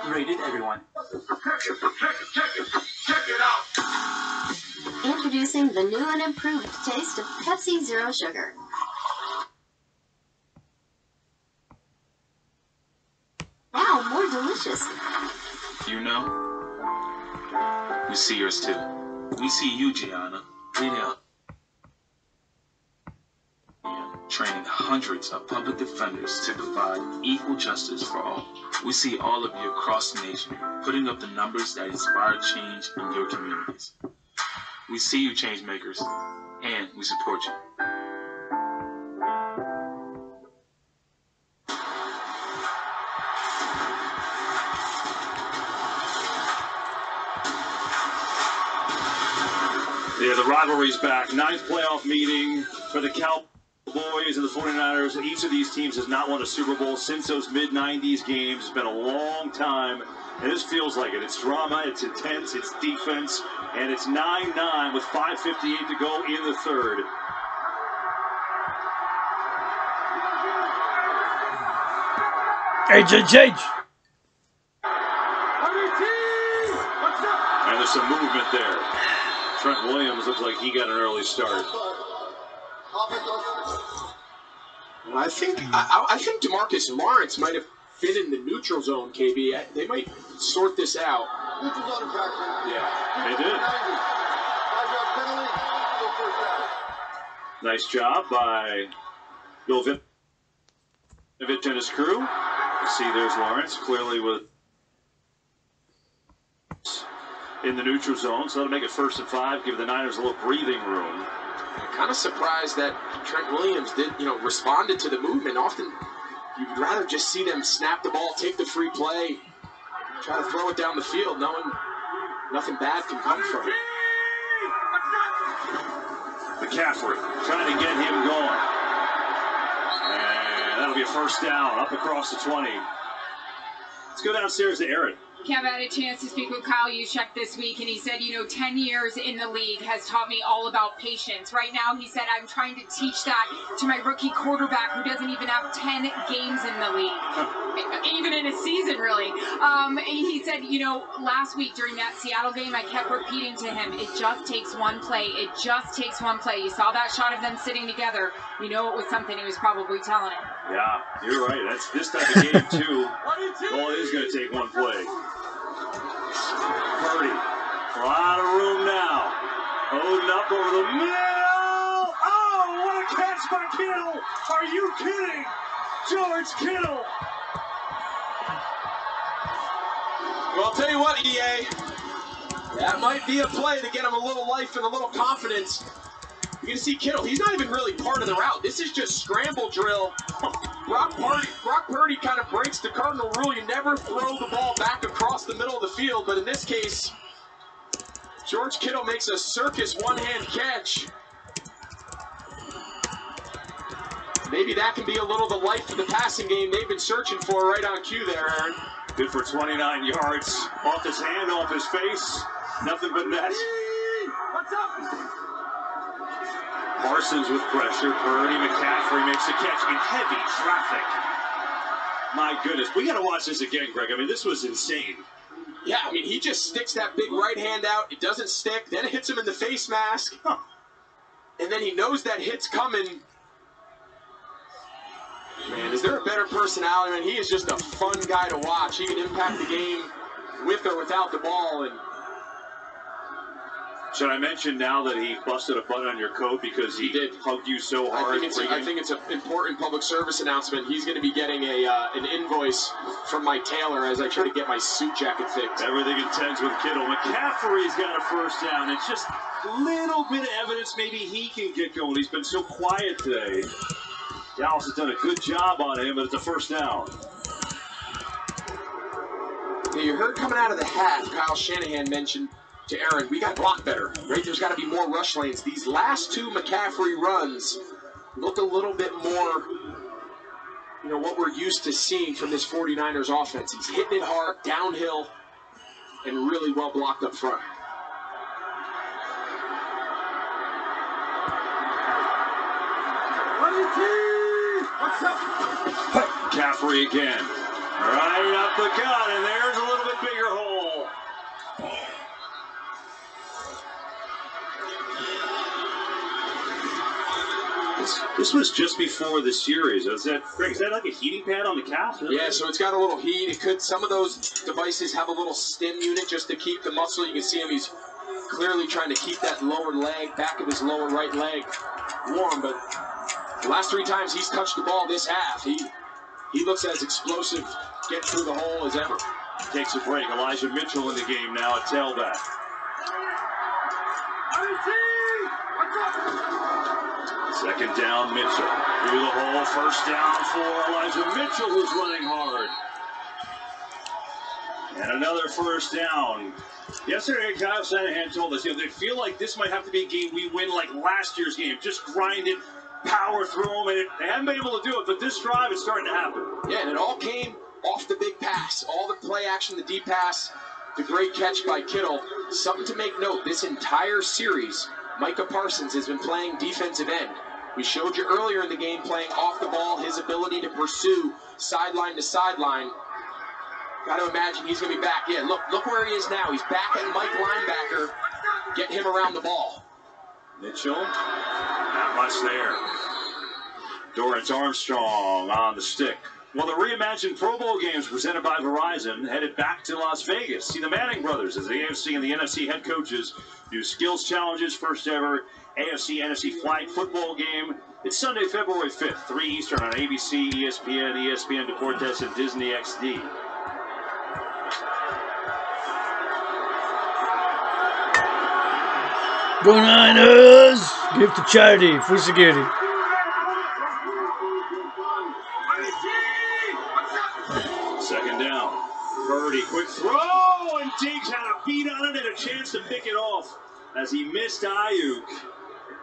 Rated everyone. Check it out. Introducing the new and improved taste of Pepsi Zero Sugar. Now more delicious. You know, we see yours too. We see you, Gianna. Training hundreds of public defenders to provide equal justice for all. We see all of you across the nation putting up the numbers that inspire change in your communities. We see you, change makers, and we support you. Yeah, the rivalry's back. 9th playoff meeting for the Cowboys. Boys and the 49ers, each of these teams has not won a Super Bowl since those mid-90s games. It's been a long time, and this feels like it. It's drama, it's intense, it's defense, and it's 9-9 with 5:58 to go in the third. HHH! And there's some movement there. Trent Williams looks like he got an early start. I think DeMarcus Lawrence might have been in the neutral zone, KB. They might sort this out. Yeah, they did. Nice job by Bill Vinovich and his crew. You see there's Lawrence, clearly with in the neutral zone, so that'll make it 1st and 5, give the Niners a little breathing room. I'm kind of surprised that Trent Williams responded to the movement. Often you'd rather just see them snap the ball, take the free play, try to throw it down the field, knowing nothing bad can come from it. McCaffrey trying to get him going. And that'll be a 1st down, up across the 20. Let's go downstairs to Aaron. Kev, I had a chance to speak with Kyle Juszczyk this week, and he said, 10 years in the league has taught me all about patience. Right now, he said, I'm trying to teach that to my rookie quarterback who doesn't even have 10 games in the league, even in a season, really. He said, last week during that Seattle game, I kept repeating to him, it just takes one play. It just takes one play. You saw that shot of them sitting together. It was something he was probably telling him. Yeah, you're right. That's this type of game, too. Well, it is going to take one play. Purdy, a lot of room now. Odin up over the middle. Oh, what a catch by Kittle. Are you kidding? George Kittle. Well, I'll tell you what, EA. That might be a play to get him a little life and a little confidence. You're going to see Kittle. He's not even really part of the route. This is just scramble drill. Brock Purdy kind of breaks the cardinal rule. You never throw the ball back across the middle of the field. But in this case, George Kittle makes a circus one-hand catch. Maybe that can be a little the life of the passing game they've been searching for right on cue there, Aaron. Good for 29 yards. Off his hand, off his face. Nothing but net. What's up? Parsons with pressure. Purdy, McCaffrey makes a catch in heavy traffic. My goodness. We got to watch this again, Greg. I mean, this was insane. Yeah, I mean, he just sticks that big right hand out. It doesn't stick. Then it hits him in the face mask. And then he knows that hit's coming. Man, is there a better personality? Man, he is just a fun guy to watch. He can impact the game with or without the ball. And should I mention now that he busted a button on your coat because he did hugged you so hard? I think it's an important public service announcement. He's going to be getting an invoice from my tailor as I try to get my suit jacket fixed. Everything intends with Kittle. McCaffrey's got a 1st down. It's just a little bit of evidence maybe he can get going. He's been so quiet today. Dallas has done a good job on him, but it's a 1st down. Yeah, you heard coming out of the half, Kyle Shanahan mentioned to Aaron, we got to block better, right? There's got to be more rush lanes. These last 2 McCaffrey runs look a little bit more, what we're used to seeing from this 49ers offense. He's hitting it hard, downhill, and really well blocked up front. McCaffrey again. Right up the gut, and there's a little bit bigger hole. This was just before the series. Is that like a heating pad on the calf? Yeah, so it's got a little heat. Some of those devices have a little stim unit just to keep the muscle. You can see him, he's clearly trying to keep that lower leg, back of his lower right leg warm. But the last 3 times he's touched the ball this half, he looks as explosive, get through the hole as ever. Takes a break. Elijah Mitchell in the game now at tailback. Second down, Mitchell. Through the hole, 1st down for Elijah Mitchell, who's running hard. And another 1st down. Yesterday, Kyle Shanahan told us, they feel like this might have to be a game we win like last year's game. Just grind it, power through them, and they haven't been able to do it, but this drive is starting to happen. Yeah, and it all came off the big pass. All the play action, the deep pass, the great catch by Kittle. Something to make note, this entire series, Micah Parsons has been playing defensive end. We showed you earlier in the game playing off the ball, his ability to pursue sideline to sideline. Got to imagine he's going to be back. Yeah, look where he is now. He's back at Mike linebacker, getting him around the ball. Mitchell, not much there. Dorrance Armstrong on the stick. Well, the reimagined Pro Bowl games presented by Verizon headed back to Las Vegas. See the Manning brothers as the AFC and the NFC head coaches do skills challenges, first ever AFC-NFC flag football game. It's Sunday, February 5th, 3 Eastern on ABC, ESPN, ESPN Deportes, and Disney XD. Go Niners! Give to charity, free security. Second down. Purdy, quick throw, and Diggs had a beat on it and a chance to pick it off as he missed Ayuk.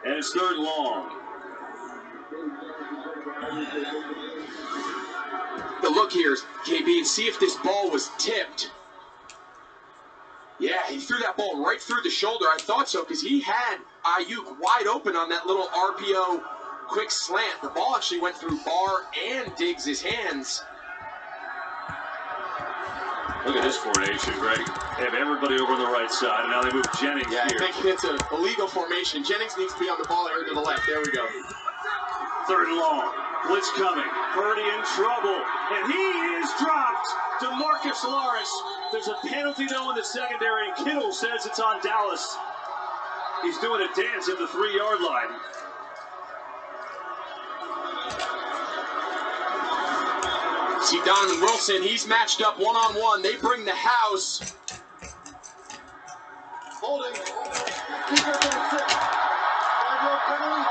And it's third and long. The look here is, KB, and see if this ball was tipped. Yeah, he threw that ball right through the shoulder. I thought so because he had Ayuk wide open on that little RPO quick slant. The ball actually went through Barr and Diggs' hands. Look at this formation, Greg. They have everybody over on the right side, and now they move Jennings here. I think it's an illegal formation. Jennings needs to be on the ball here to the left. There we go. Third and long. Blitz coming. Purdy in trouble, and he is dropped. DeMarcus Lawrence. There's a penalty, though, in the secondary, and Kittle says it's on Dallas. He's doing a dance at the 3-yard line. See Donovan Wilson, he's matched up one-on-one. They bring the house. Holding. Defense on 6. 5-yard penalty.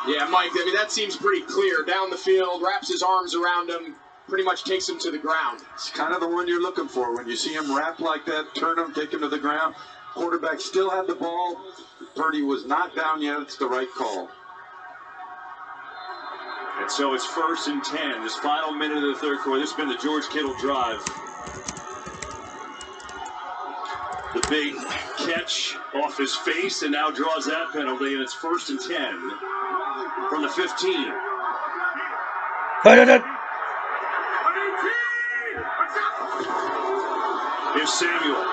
Yeah, Mike, I mean, that seems pretty clear. Down the field, wraps his arms around him, pretty much takes him to the ground. It's kind of the one you're looking for. When you see him wrap like that, turn him, take him to the ground. Quarterback still had the ball. Purdy was not down yet. It's the right call. And so it's 1st and 10. This final minute of the third quarter. This has been the George Kittle drive. The big catch off his face and now draws that penalty, and it's 1st and 10 from the 15. Here's Samuel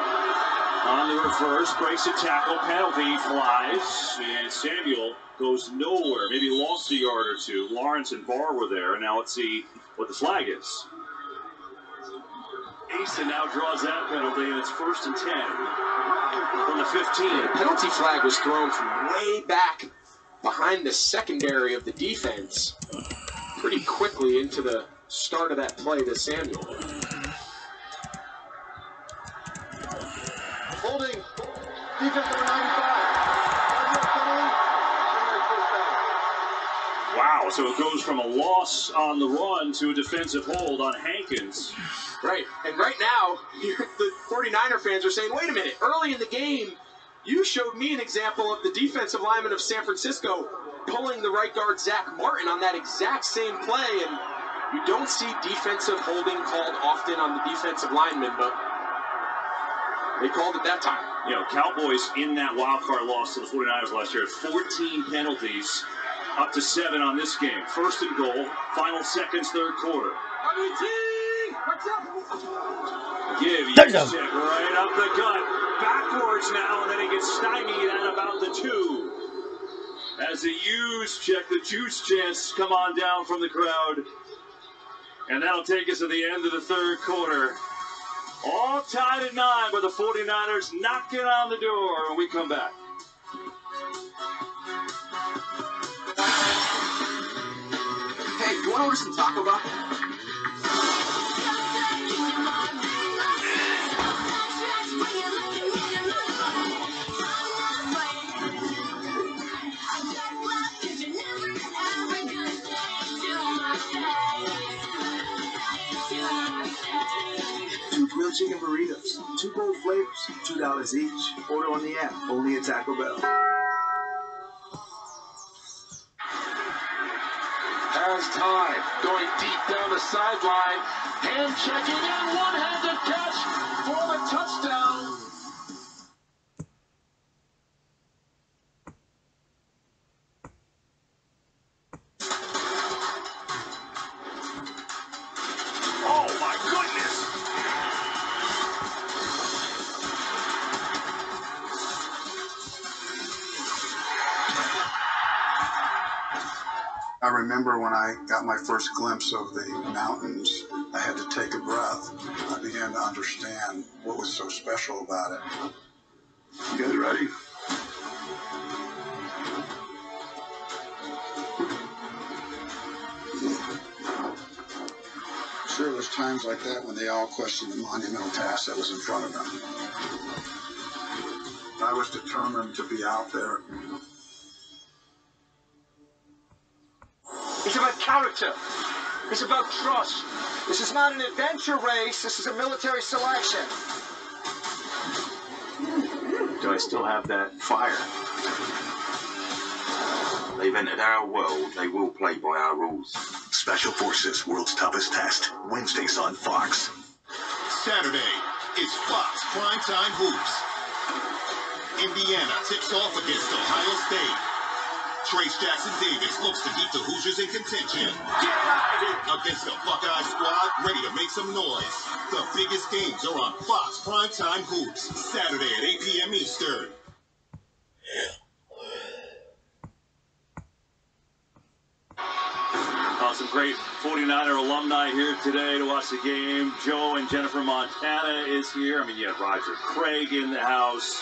on the reverse, breaks a tackle, penalty, flies, and Samuel goes nowhere, maybe lost a yard or two. Lawrence and Barr were there, and now let's see what the flag is. Easton now draws that penalty, and it's 1st and 10 from the 15. The penalty flag was thrown from way back behind the secondary of the defense pretty quickly into the start of that play to Samuel. Holding. Defense number 95. Wow, so it goes from a loss on the run to a defensive hold on Hankins. Right, and right now, the 49er fans are saying, wait a minute, early in the game, you showed me an example of the defensive lineman of San Francisco pulling the right guard Zach Martin on that exact same play, and you don't see defensive holding called often on the defensive lineman, but they called it that time. You know, Cowboys in that wild card loss to the 49ers last year had 14 penalties, up to 7 on this game. 1st and goal, final seconds, third quarter. Give check right up the gut, backwards now, and then he gets stymied at about the 2. As the U's check, the juice chants come on down from the crowd. And that'll take us to the end of the third quarter. All tied at 9, but the 49ers knocking on the door when we come back. Hey, you want to order some Taco Bell? Grilled chicken burritos, 2 bold flavors, $2 each. Order on the app, only at Taco Bell. has time. Going deep down the sideline. Hand checking and one-handed catch for the touchdown. Oh, my goodness! I remember when I got my first glimpse of the mountains, I had to take a breath. I began to understand what was so special about it. You guys ready? Sure, there's times like that when they all question the monumental task that was in front of them. I was determined to be out there. It's about character. It's about trust. This is not an adventure race. This is a military selection. Do I still have that fire? They've entered our world. They will play by our rules. Special Forces World's Toughest Test. Wednesdays on Fox. Saturday is Fox Primetime Hoops. Indiana tips off against Ohio State. Trace Jackson-Davis looks to keep the Hoosiers in contention. Against the Buckeye squad, ready to make some noise. The biggest games are on Fox Primetime Hoops. Saturday at 8 p.m. Eastern. Some great 49er alumni here today to watch the game. Joe and Jennifer Montana is here. I mean, you have Roger Craig in the house.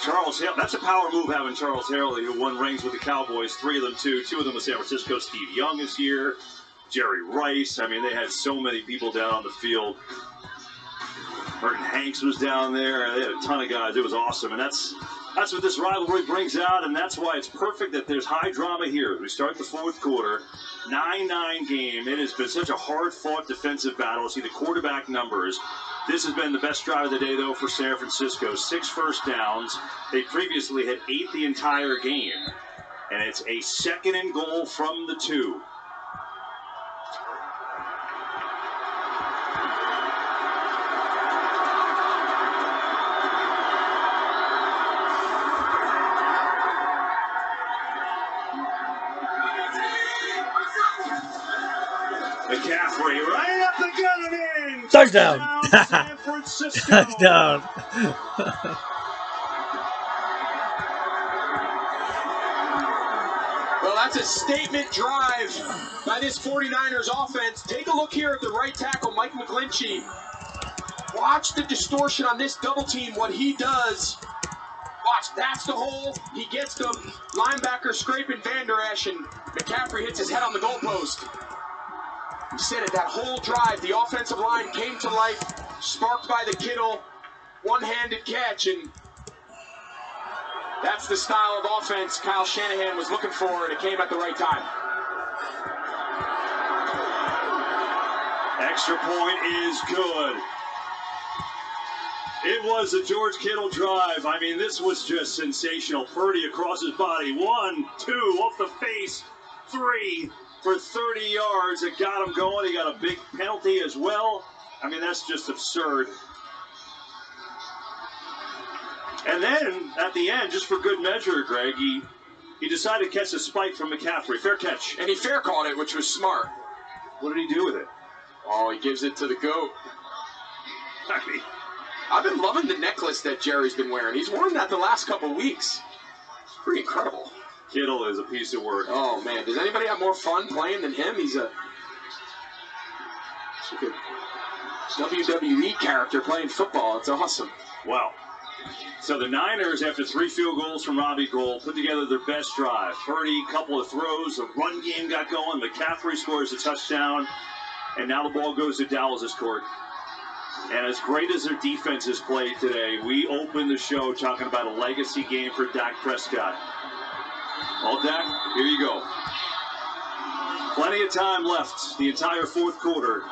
Charles Hale, that's a power move having Charles Haley, who won rings with the Cowboys, 3 of them two of them with San Francisco. Steve Young is here. Jerry Rice. I mean, they had so many people down on the field. Merton Hanks was down there. They had a ton of guys. It was awesome. And that's what this rivalry brings out, and that's why it's perfect that there's high drama here. We start the fourth quarter, 9-9 game. It has been such a hard-fought defensive battle. See the quarterback numbers. This has been the best drive of the day, though, for San Francisco. 6 first downs. They previously had 8 the entire game. And it's a 2nd and goal from the 2. McCaffrey right up the gun and in. Touchdown. San Francisco. Touchdown. Well, that's a statement drive by this 49ers offense. Take a look here at the right tackle, Mike McGlinchey. Watch the distortion on this double team, what he does. Watch, that's the hole. He gets the linebacker scraping Van Der Esch, and McCaffrey hits his head on the goalpost. You said it, that whole drive, the offensive line came to life, sparked by the Kittle one-handed catch, and that's the style of offense Kyle Shanahan was looking for, and it came at the right time. Extra point is good. It was a George Kittle drive. I mean, this was just sensational. Purdy across his body. 1, 2, off the face. 3 for 30 yards. It got him going. He got a big penalty as well. I mean, that's just absurd. And then, at the end, just for good measure, Greg, he decided to catch a spike from McCaffrey. Fair catch. And he fair called it, which was smart. What did he do with it? Oh, he gives it to the GOAT. I mean, I've been loving the necklace that Jerry's been wearing. He's worn that the last couple weeks. It's pretty incredible. Kittle is a piece of work. Oh, man. Does anybody have more fun playing than him? He's like a WWE character playing football. It's awesome. Wow. So the Niners, after 3 field goals from Robbie Gould, put together their best drive. Purdy, couple of throws, the run game got going. McCaffrey scores a touchdown. And now the ball goes to Dallas' court. And as great as their defense has played today, we opened the show talking about a legacy game for Dak Prescott. Well, Dak, here you go. Plenty of time left, the entire fourth quarter.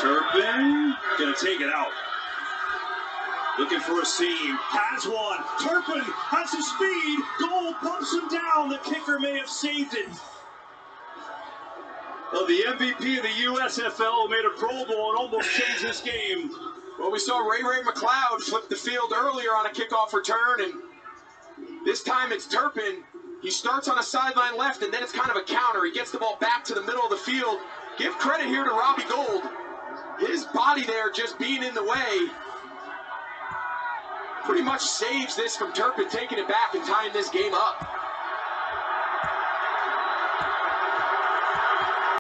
Turpin gonna take it out. Looking for a seam. Has one. Turpin has his speed. Goal bumps him down. The kicker may have saved it. Well, the MVP of the USFL made a Pro Bowl and almost changed this game. Well, we saw Ray McLeod flip the field earlier on a kickoff return, and this time it's Turpin. He starts on a sideline left, and then it's kind of a counter. He gets the ball back to the middle of the field. Give credit here to Robbie Gould. His body there just being in the way pretty much saves this from Turpin taking it back and tying this game up.